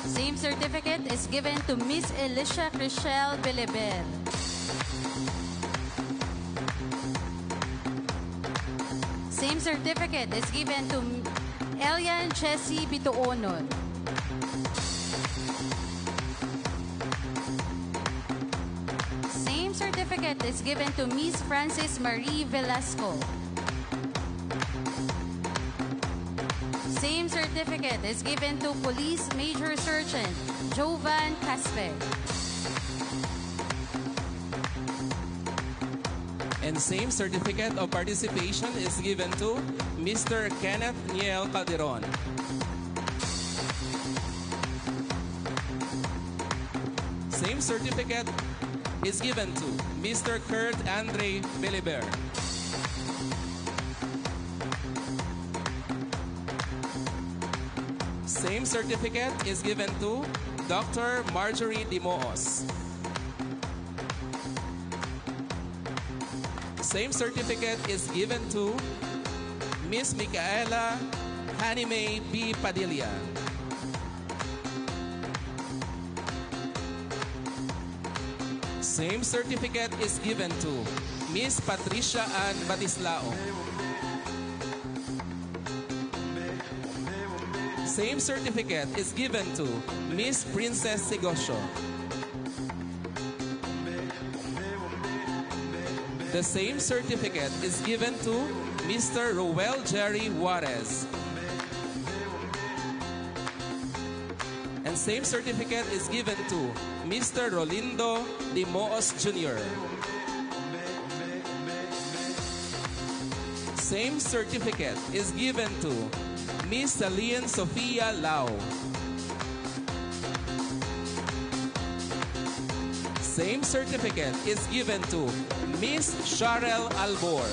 Same certificate is given to Ms. Alicia Crichelle Beleber. Same certificate is given to Elian Chessy Bituonon. Same certificate is given to Ms. Francis Marie Velasco. Same certificate is given to Police Major Sergeant Jovan Caspe. And same certificate of participation is given to Mr. Kenneth Niel Calderon. Same certificate is given to Mr. Kurt Andre Beliber. Same certificate is given to Dr. Marjorie Dimoos. Same certificate is given to Miss Micaela Hanime B. Padilla. Same certificate is given to Miss Patricia Ann Batislao. Same certificate is given to Miss Princess Sigosio. The same certificate is given to Mr. Roel Jerry Juarez. And Same certificate is given to Mr. Rolindo Limoos Jr. Same certificate is given to Miss Salien Sofia Lau. Same certificate is given to Miss Sharel Albor.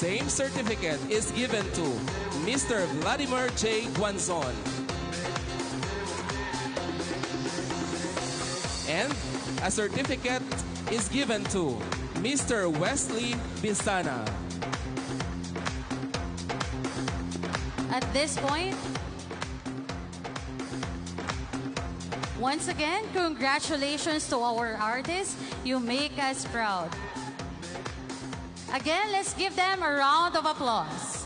Same certificate is given to Mr. Vladimir J. Guanzon. And a certificate is given to Mr. Wesley Bisana. At this point, once again, congratulations to our artists. You make us proud. Again, let's give them a round of applause.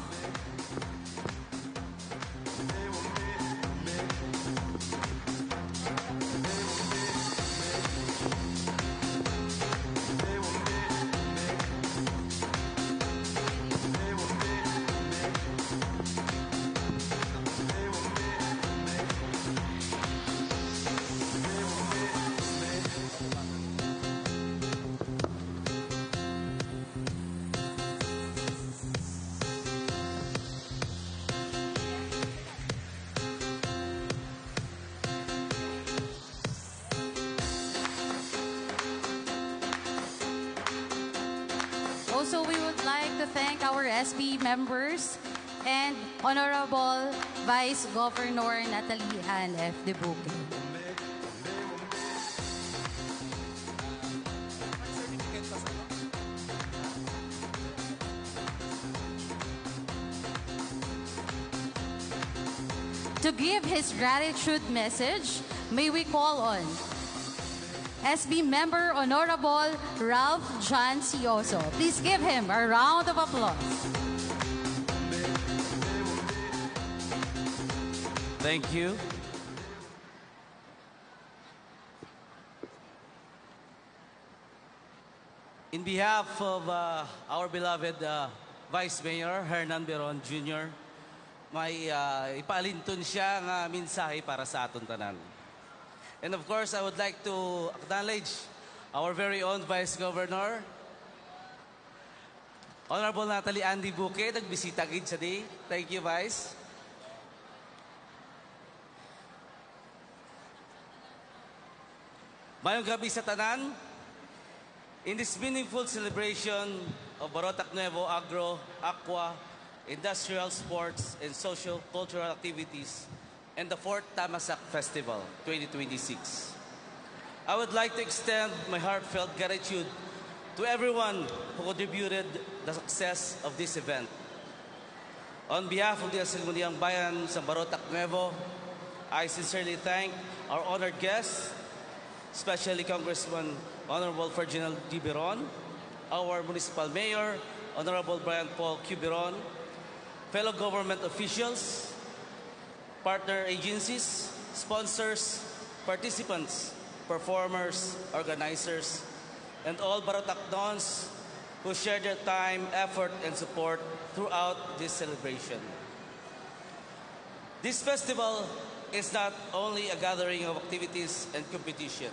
Also, we would like to thank our SB members and Honorable Vice Governor Natalie Ann F. De Buque. To give his gratitude message, may we call on SB member Honorable Ralph John Sioso. Please give him a round of applause. Thank you. In behalf of our beloved Vice Mayor Hernan Beron Jr., may ipaalintun siya nga mensahe para sa aton tanan. And of course, I would like to acknowledge our very own Vice Governor, Honorable Natalie Andy Buque, nagbisita gid sa day. Thank you, Vice. Mayong gabi sa tanan. In this meaningful celebration of Barotac Nuevo Agro, Aqua, Industrial, Sports, and Socio-Cultural Activities, and the 4th Tamasak Festival 2026. I would like to extend my heartfelt gratitude to everyone who contributed the success of this event. On behalf of the Asilmuniang Bayan sa Barotac Nuevo, I sincerely thank our honored guests, especially Congressman Honorable Ferdinand D. Beron, our Municipal Mayor, Honorable Brian Paul Q. Beron, fellow government officials, partner agencies, sponsors, participants, performers, organizers, and all Barotacnons who shared their time, effort, and support throughout this celebration. This festival is not only a gathering of activities and competition,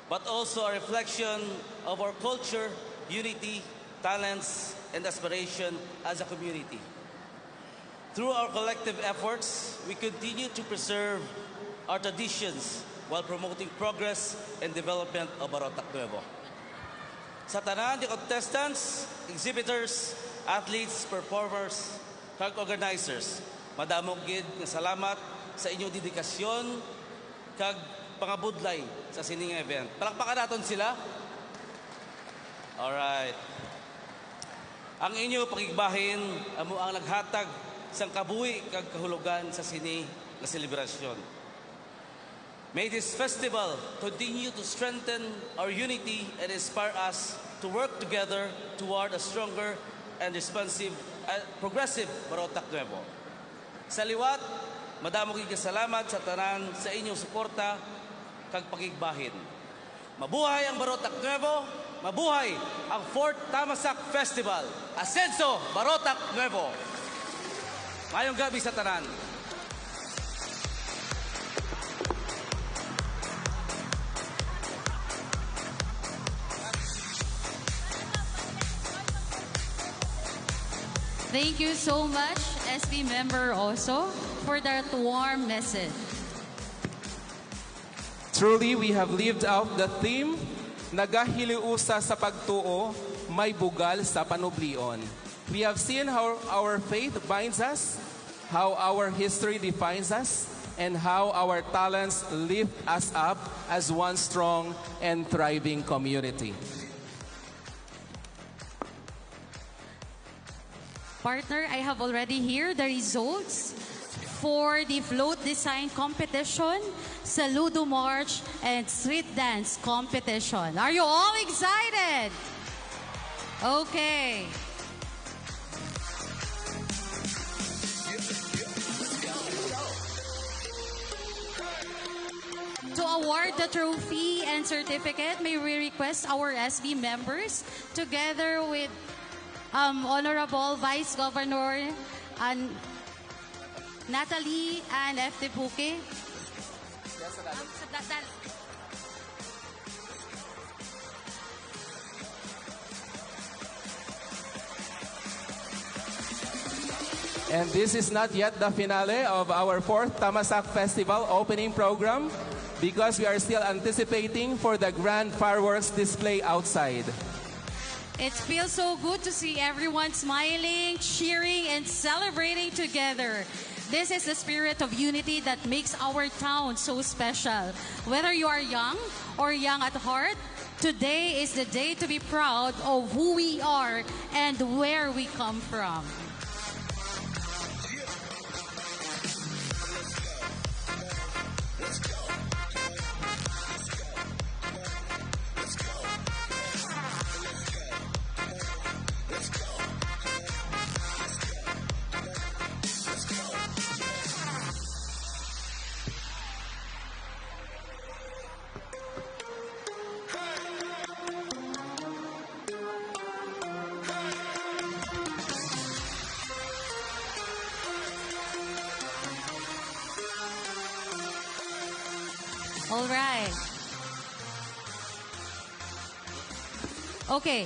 but also a reflection of our culture, unity, talents, and aspiration as a community. Through our collective efforts, we continue to preserve our traditions while promoting progress and development of Barotac Nuevo. Sa tanan di contestants, exhibitors, athletes, performers, kag organizers, madamog gid nga salamat sa inyong dedikasyon kag pangabudlay sa sining event. Palakpakan naton sila. Alright. Ang inyo pagigbahin amo ang naghatag sang kabuhi kag kahulugan sa sini nga selebrasyon. May this festival continue to strengthen our unity and inspire us to work together toward a stronger and responsive and progressive Barotac Nuevo. Sa liwat, madamo kay salamat sa tanan sa inyong suporta kag pagigbahin. Mabuhay ang Barotac Nuevo! mabuhay ang 4th Tamasak Festival. Ascenso, Barotac, Nuevo. Mayong gabi sa tanan. Thank you so much, SB member also, for that warm message. Truly, we have lived out the theme, nagahiliusa sa pagtuo, may bugal sa panublion. We have seen how our faith binds us, how our history defines us, and how our talents lift us up as one strong and thriving community. Partner, I have already here the results for the float design competition, Saludo March, and street dance competition. Are you all excited? Okay. To award the trophy and certificate, may we request our SB members, together with Honorable Vice Governor Natalie and FT Puke. And this is not yet the finale of our 4th Tamasak Festival opening program, because we are still anticipating for the grand fireworks display outside. It feels so good to see everyone smiling, cheering, and celebrating together. This is the spirit of unity that makes our town so special. Whether you are young or young at heart, today is the day to be proud of who we are and where we come from. All right. Okay.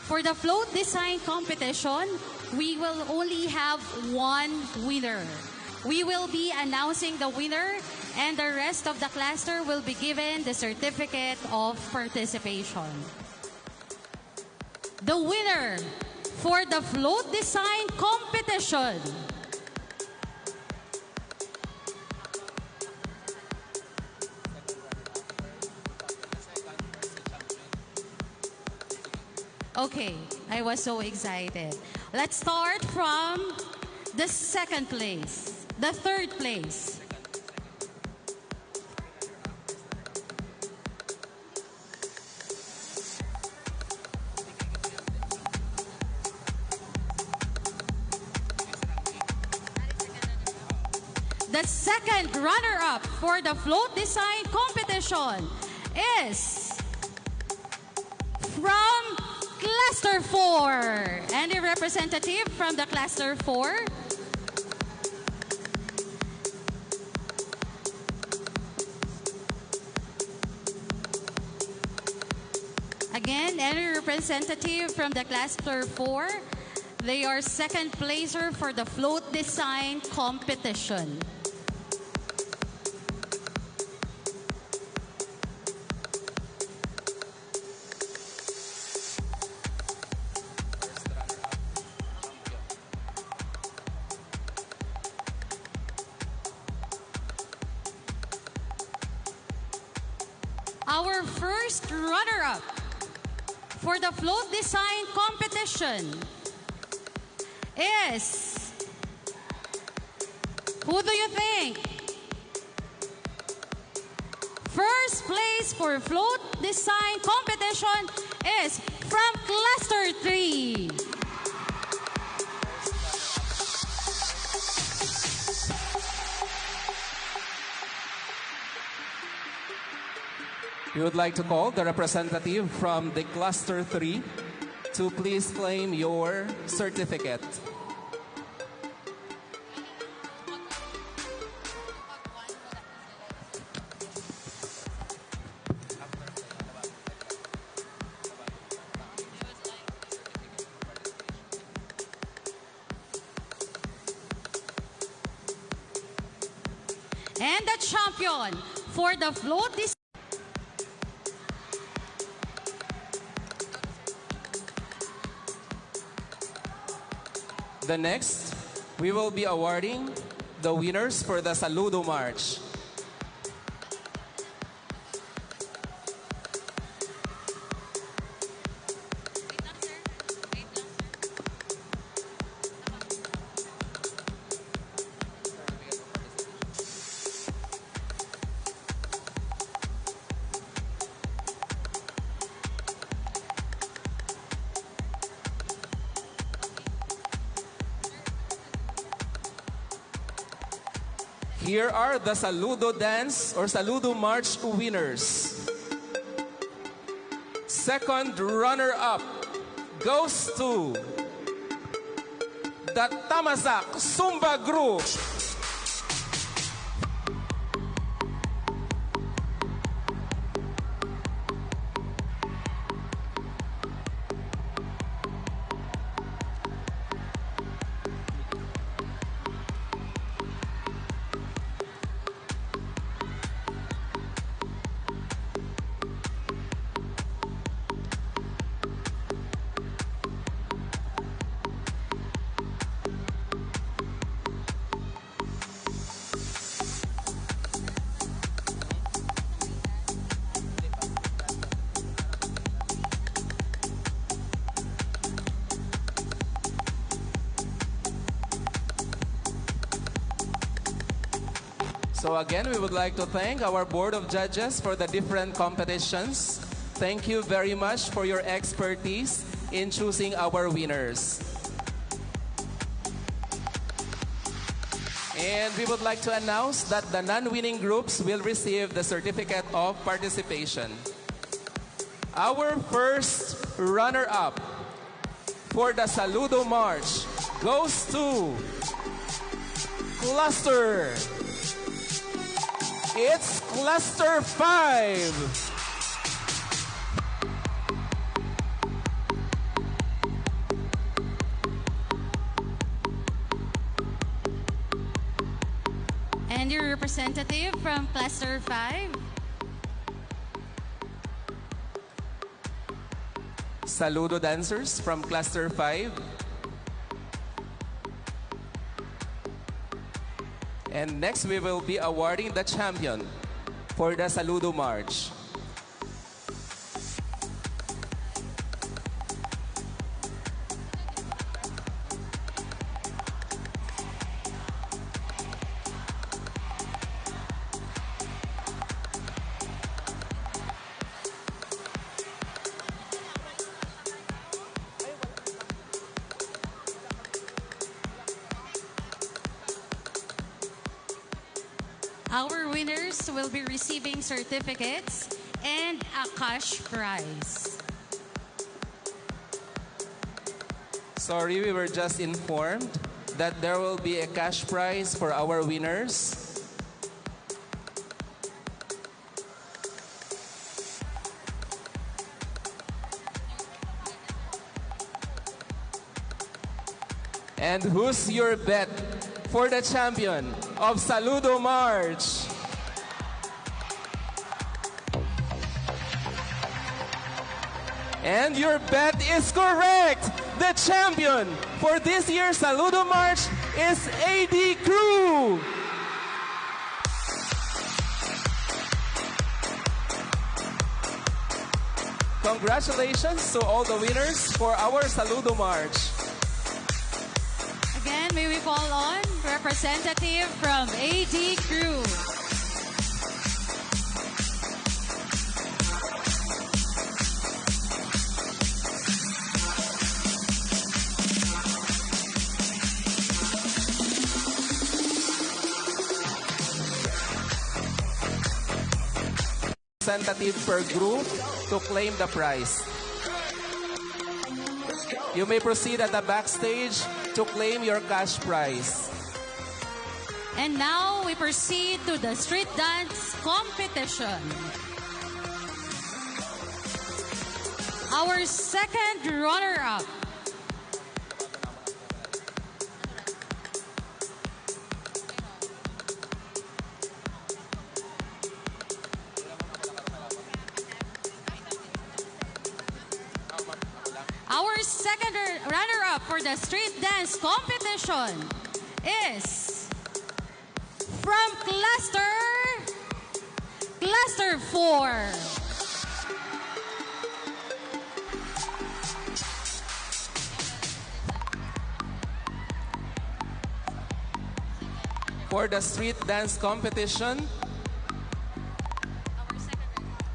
For the float design competition, we will only have one winner. We will be announcing the winner, and the rest of the cluster will be given the certificate of participation. The winner for the float design competition Okay, I was so excited. Let's start from the second place, the third place. The second runner-up for the float design competition is from Cluster 4. Any representative from the Cluster 4? Again, any representative from the Cluster 4? They are second placer for the float design competition. Our first runner-up for the float design competition is, who do you think? First place for float design competition is from Cluster 3. We would like to call the representative from the Cluster 3 to please claim your certificate. And the champion for the float this The next, we will be awarding the winners for the Saludo March. Here are the Saludo Dance or Saludo March winners. Second runner-up goes to the Tamasak Zumba Group. So again, we would like to thank our Board of Judges for the different competitions. Thank you very much for your expertise in choosing our winners. And we would like to announce that the non-winning groups will receive the certificate of participation. Our first runner-up for the Saludo March goes to Cluster. It's Cluster 5. and your representative from Cluster 5. Saludo dancers from Cluster 5. And next, we will be awarding the champion for the Saludo March. Our winners will be receiving certificates and a cash prize. Sorry, we were just informed that there will be a cash prize for our winners. And who's your bet for the champion of Saludo March? And your bet is correct. The champion for this year's Saludo March is AD Crew. Congratulations to all the winners for our Saludo March. Again, may we call on representative from AD Crew. representative per group to claim the prize. You may proceed at the backstage to claim your cash prize. And now we proceed to the street dance competition. Our second runner-up. Our second runner-up for the street dance competition is from Cluster 4. For the street dance competition,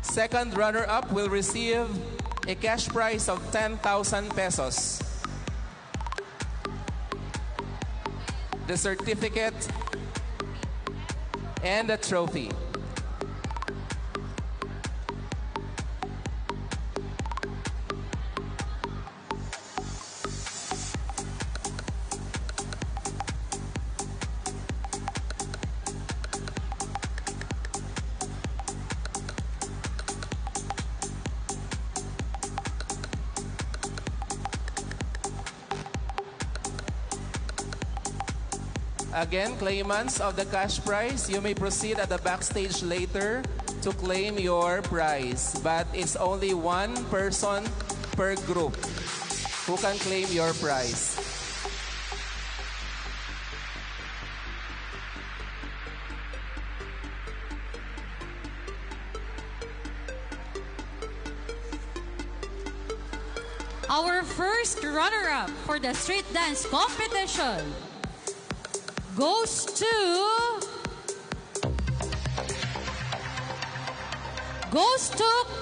second runner-up will receive a cash prize of 10,000 pesos. The certificate and the trophy. Again, claimants of the cash prize, you may proceed at the backstage later to claim your prize. But it's only one person per group who can claim your prize. Our first runner-up for the street dance competition goes to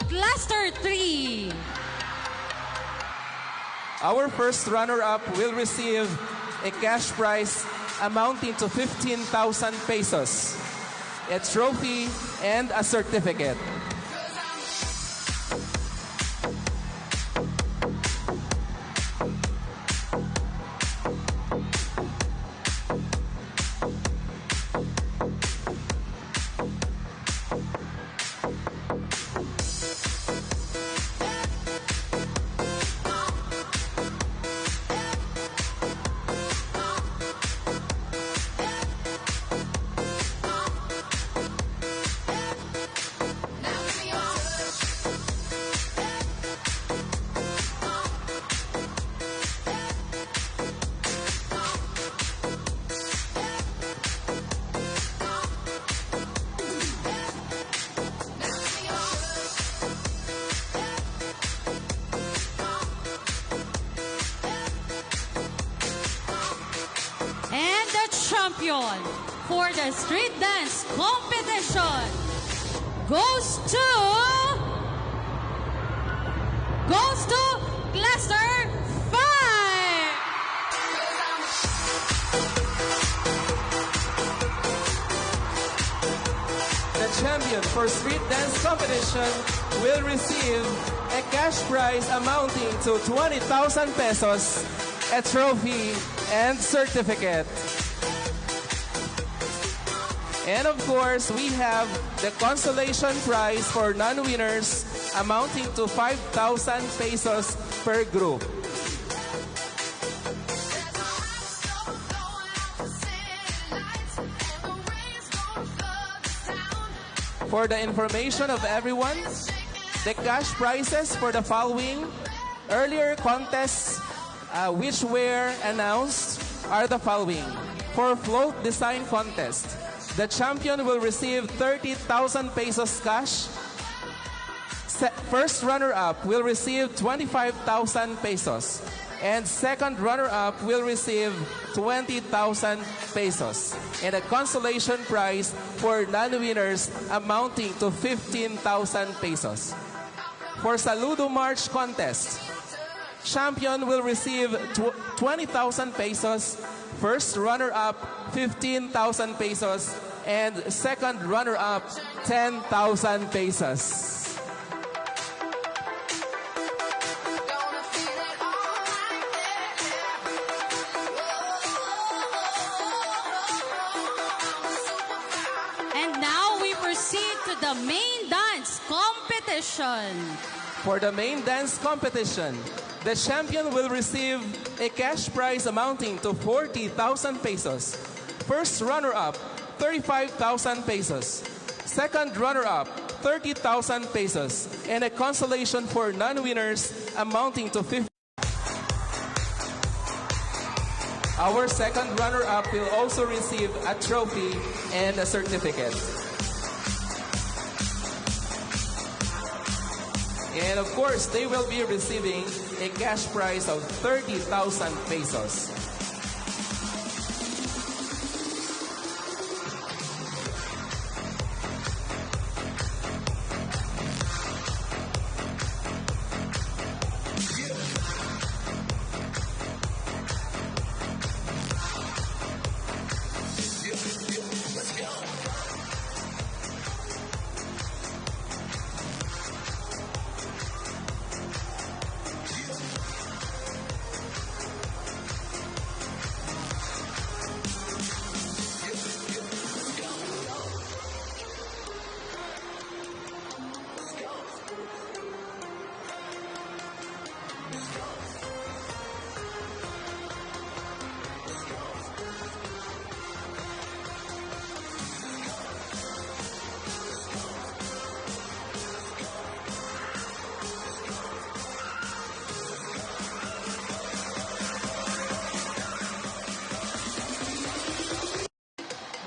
Cluster 3. Our first runner-up will receive a cash prize amounting to 15,000 pesos, a trophy, and a certificate. And the champion for the street dance competition goes to Cluster 5. The champion for street dance competition will receive a cash prize amounting to 20,000 pesos, a trophy, and certificate. And of course, we have the consolation prize for non-winners amounting to 5,000 pesos per group. For the information of everyone, the cash prizes for the following earlier contests which were announced are the following. For float design contest, the champion will receive 30,000 pesos cash. First runner-up will receive 25,000 pesos. And second runner-up will receive 20,000 pesos. And a consolation prize for non-winners amounting to 15,000 pesos. For Saludo March contest, champion will receive 20,000 pesos. First runner-up, 15,000 pesos. And second runner-up, 10,000 pesos. And now we proceed to the main dance competition. For the main dance competition, the champion will receive a cash prize amounting to 40,000 pesos. First runner-up, 35,000 pesos. Second runner-up, 30,000 pesos. And a consolation for non-winners amounting to 50. Our second runner-up will also receive a trophy and a certificate. And of course, they will be receiving a cash prize of 30,000 pesos.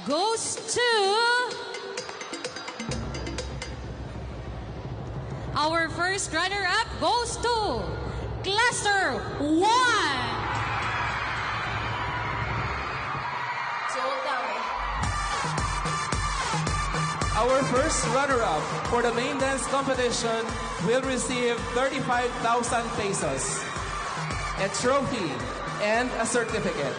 Goes to our first runner-up goes to Cluster 1. Our first runner-up for the main dance competition will receive 35,000 pesos, a trophy, and a certificate.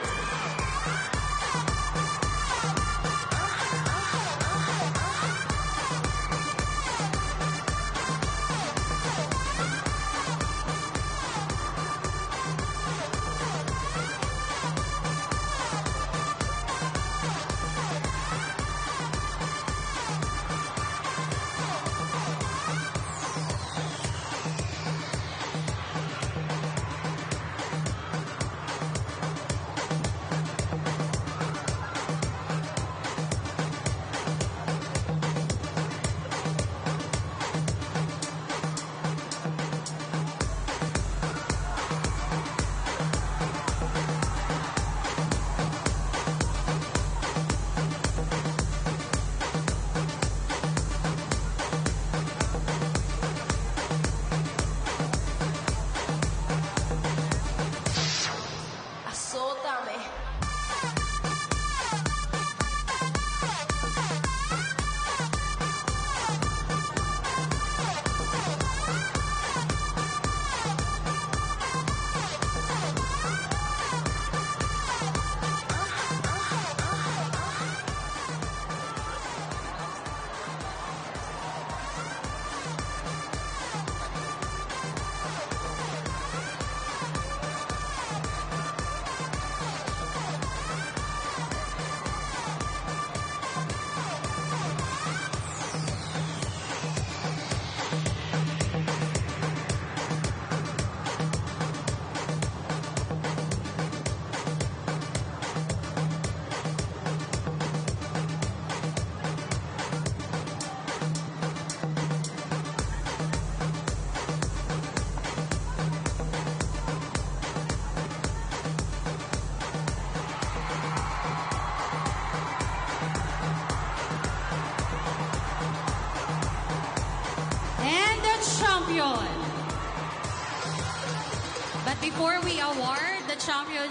champion. But before we award the champion,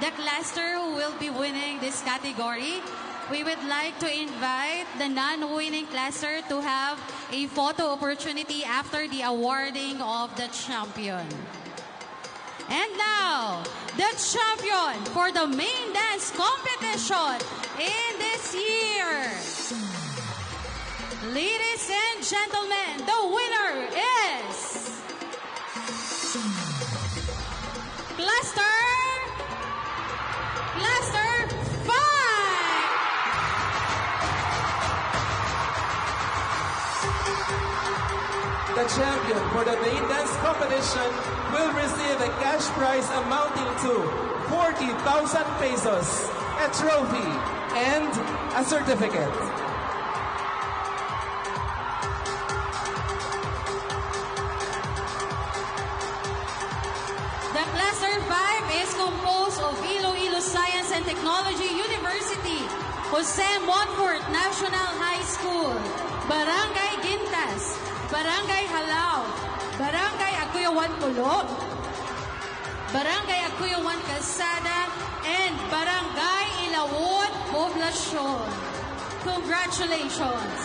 the cluster who will be winning this category, we would like to invite the non-winning cluster to have a photo opportunity after the awarding of the champion. And now, the champion for the main dance competition in this year. Ladies and gentlemen, the winner is Cluster 5. The champion for the main dance competition will receive a cash prize amounting to 40,000 pesos, a trophy, and a certificate. The Cluster 5 is composed of Iloilo Science and Technology University, Jose Montfort National High School, Barangay Gintas, Barangay Halao, Barangay Aguyawan Pulo, Barangay Aguyawan Calzada, and Barangay Ilawod Poblacion. Congratulations!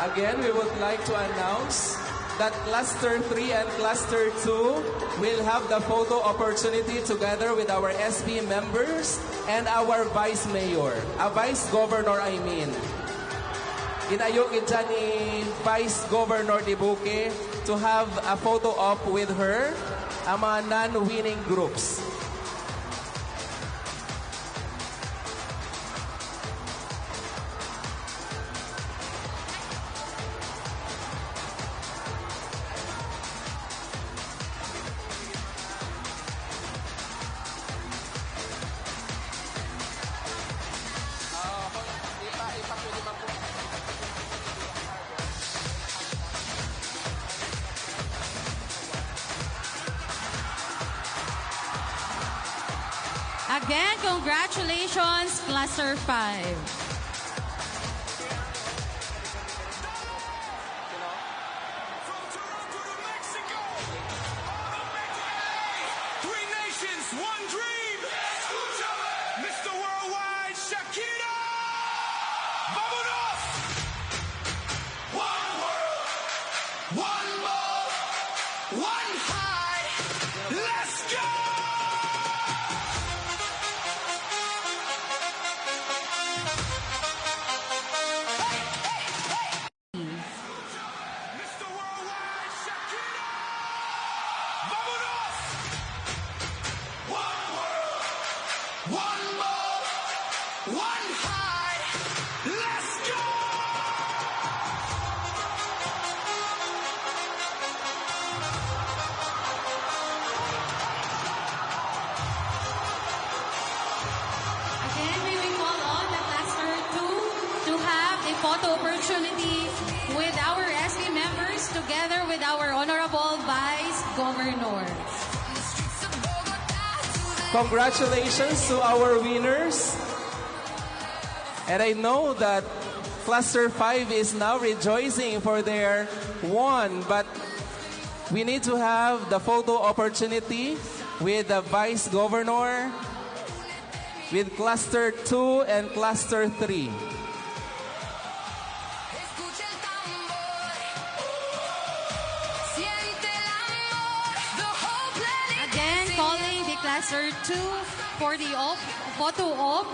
Again, we would like to announce that Cluster 3 and Cluster 2 will have the photo opportunity together with our SB members and our Vice Mayor. Vice Governor, I mean. Inayok ita ni Vice Governor Dibuque to have a photo op with her, ang mga non-winning groups. Again, congratulations, Cluster 5. Three nations, one dream. Mr. Worldwide, Shakira. Vámonos. One world, one love, one high. Let's go. Mr. Worldwide, Shakira. Vámonos. One world, one love, one high. Let's go. Again, we will call on the Cluster 2 to have a photo opportunity with our SB members together with our Honorable Vice Governor. Congratulations to our winners. And I know that Cluster 5 is now rejoicing for their won, but we need to have the photo opportunity with the Vice Governor, with Cluster 2 and Cluster 3. Escucha el tambor, siente el amor, the whole planet. Again, calling the Cluster 2 for the photo op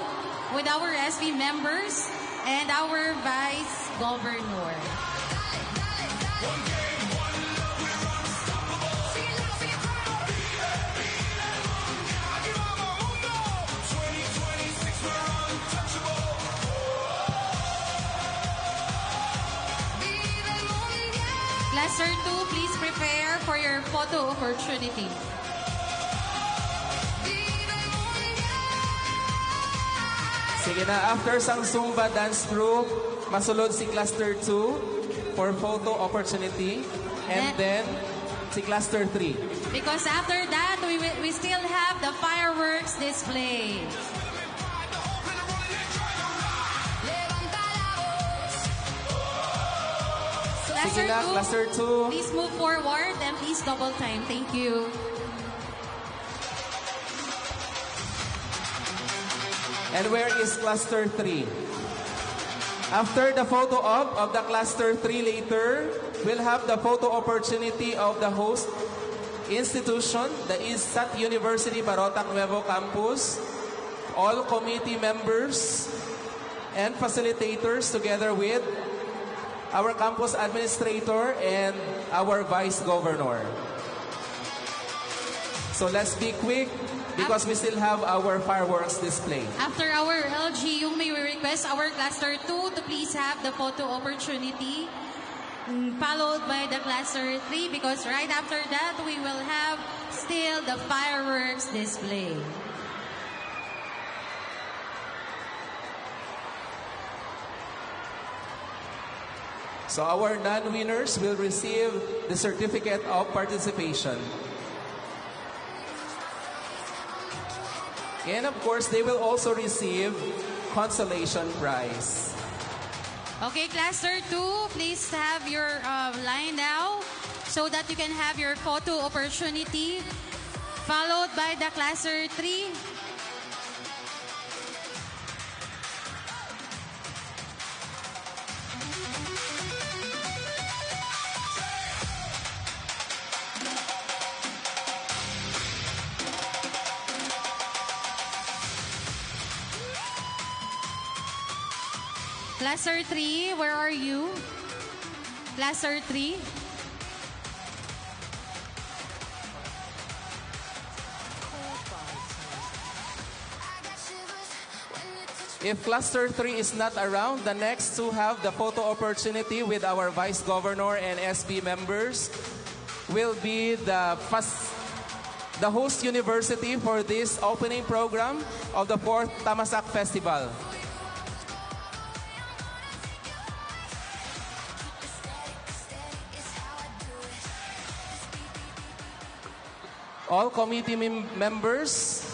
with our SB members and our Vice Governor. Cluster 2, please prepare for your photo opportunity. Sige na, after sang Zumba dance group, masulod si Cluster 2 for photo opportunity. And then, si Cluster 3. Because after that, we still have the fireworks display. Sige na, Cluster 2. Please move forward and please double time. Thank you. And where is Cluster 3? After the photo op of the Cluster 3 later, we'll have the photo opportunity of the host institution, the ISAT University Barotac Nuevo Campus, all committee members and facilitators together with our campus administrator and our vice governor. So let's be quick because we still have our fireworks display. After our LGU, may we request our Cluster 2 to please have the photo opportunity, followed by the Cluster 3 because right after that, we will have still the fireworks display. So our non-winners will receive the certificate of participation. And of course, they will also receive consolation prize. Okay, Cluster 2, please have your line now so that you can have your photo opportunity, followed by the Cluster 3. Cluster 3, where are you? Cluster 3. If Cluster 3 is not around, the next to have the photo opportunity with our Vice Governor and SB members will be the host university for this opening program of the 4th Tamasak Festival. All committee members,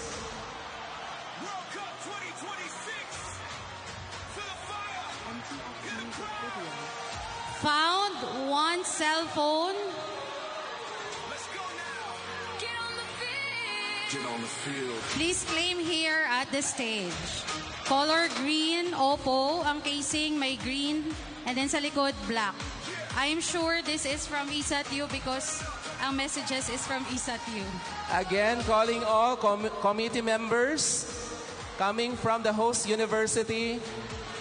World Cup 2026 to the fire. Get the crowd. Found one cell phone. Let's go now. Get on the field. Get on the field. Please claim here at the stage. Color green, Oppo. Ang casing may green. And then sa likod, black. I'm sure this is from ISATU because ang messages is from ISATU. again calling all committee members coming from the host university,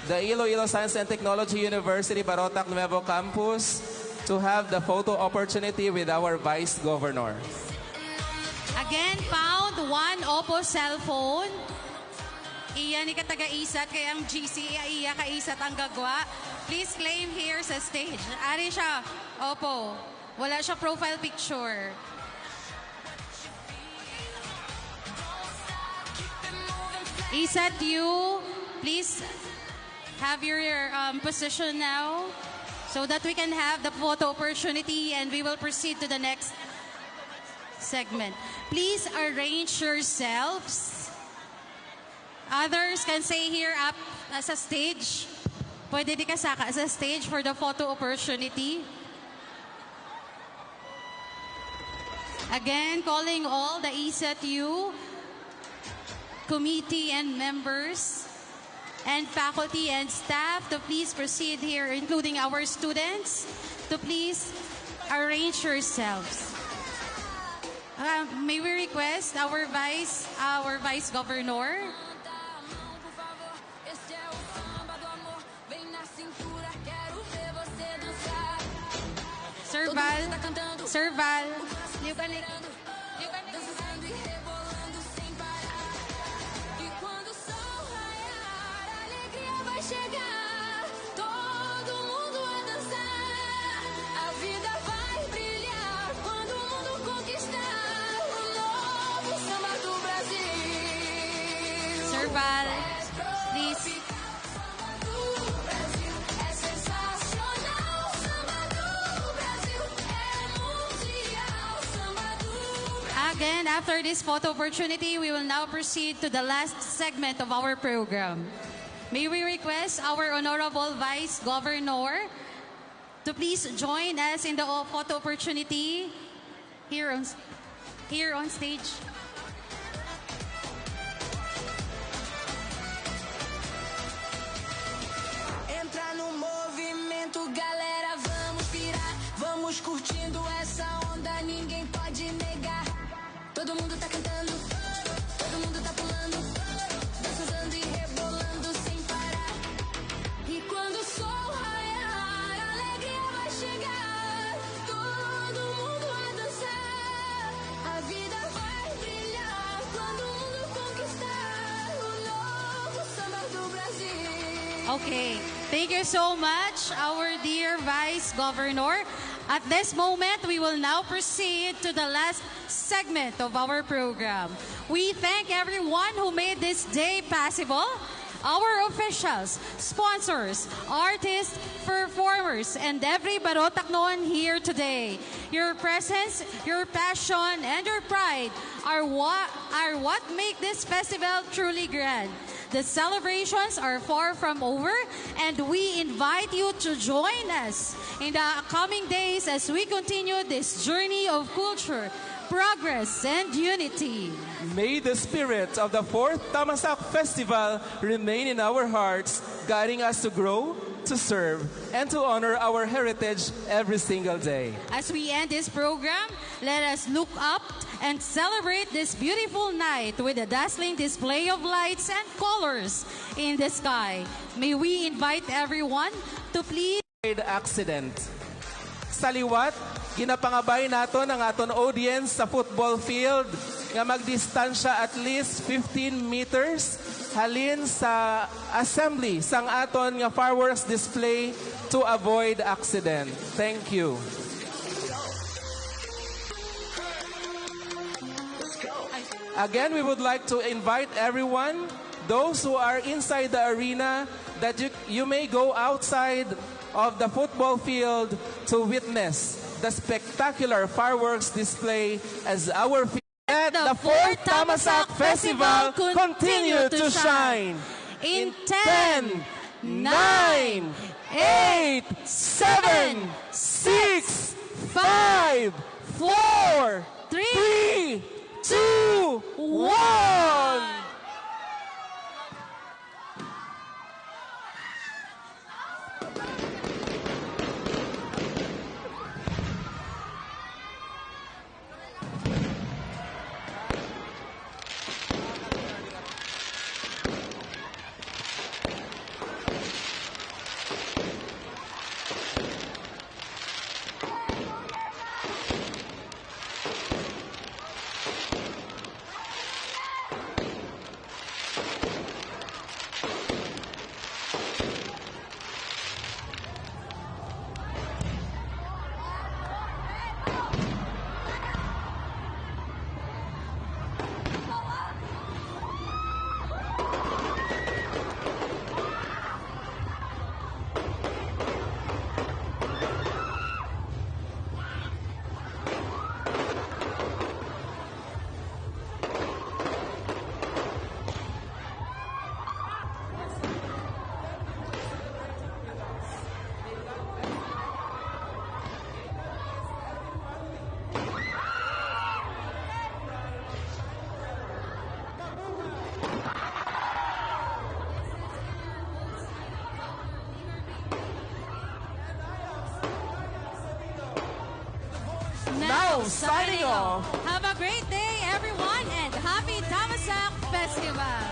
the Iloilo Science and Technology University Barotac Nuevo Campus, to have the photo opportunity with our Vice Governor. Again, found one Oppo cellphone. Iya ni kataga-isat kay ang GC, iya ka-isat ang gagwa. Please claim here sa stage. Ari siya, Oppo. Wala siya profile picture. Isat, you, please have your position now so that we can have the photo opportunity and we will proceed to the next segment. Please arrange yourselves. Others can stay here up sa stage. Pwede di ka sa stage for the photo opportunity. Again, calling all the ESATU committee and members and faculty and staff to please proceed here, including our students, to please arrange yourselves. May we request our Vice Governor? Sir Val, you can... Chegar, todo mundo a dançar. A vida vai brilhar quando o mundo conquistar o novo samba do Brasil. Sir Val, please. Samba do Brasil é sensacional. Samba do Brasil é mundial. Samba do Brasil. Again, after this photo opportunity, we will now proceed to the last segment of our program. May we request our Honorable Vice Governor to please join us in the photo opportunity here on stage. Entra no movimento, galera, vamos pirar. Vamos curtindo essa onda, ninguém pode negar. Okay. Thank you so much, our dear Vice Governor. At this moment, we will now proceed to the last segment of our program. We thank everyone who made this day possible. Our officials, sponsors, artists, performers, and every Barotacnoan here today. Your presence, your passion, and your pride are what make this festival truly grand. The celebrations are far from over, and we invite you to join us in the coming days as we continue this journey of culture, progress, and unity. May the spirit of the 4th Tamasak Festival remain in our hearts, guiding us to grow, to serve, and to honor our heritage every single day. As we end this program, let us look up and celebrate this beautiful night with a dazzling display of lights and colors in the sky. May we invite everyone to please Accident. Sa liwat, ginapangabay naton ang aton audience sa football field nga magdistansya at least 15 meters halin sa assembly sang aton nga fireworks display to avoid accident. Thank you. Again, we would like to invite everyone, those who are inside the arena, that you may go outside of the football field to witness the spectacular fireworks display as our let the 4th Tamasak Festival continue to shine. in 10, 9, 8, 7, 6, 5, 4, 3, 2, 1. Now, signing off. Have a great day, everyone, and happy Tamasak Festival.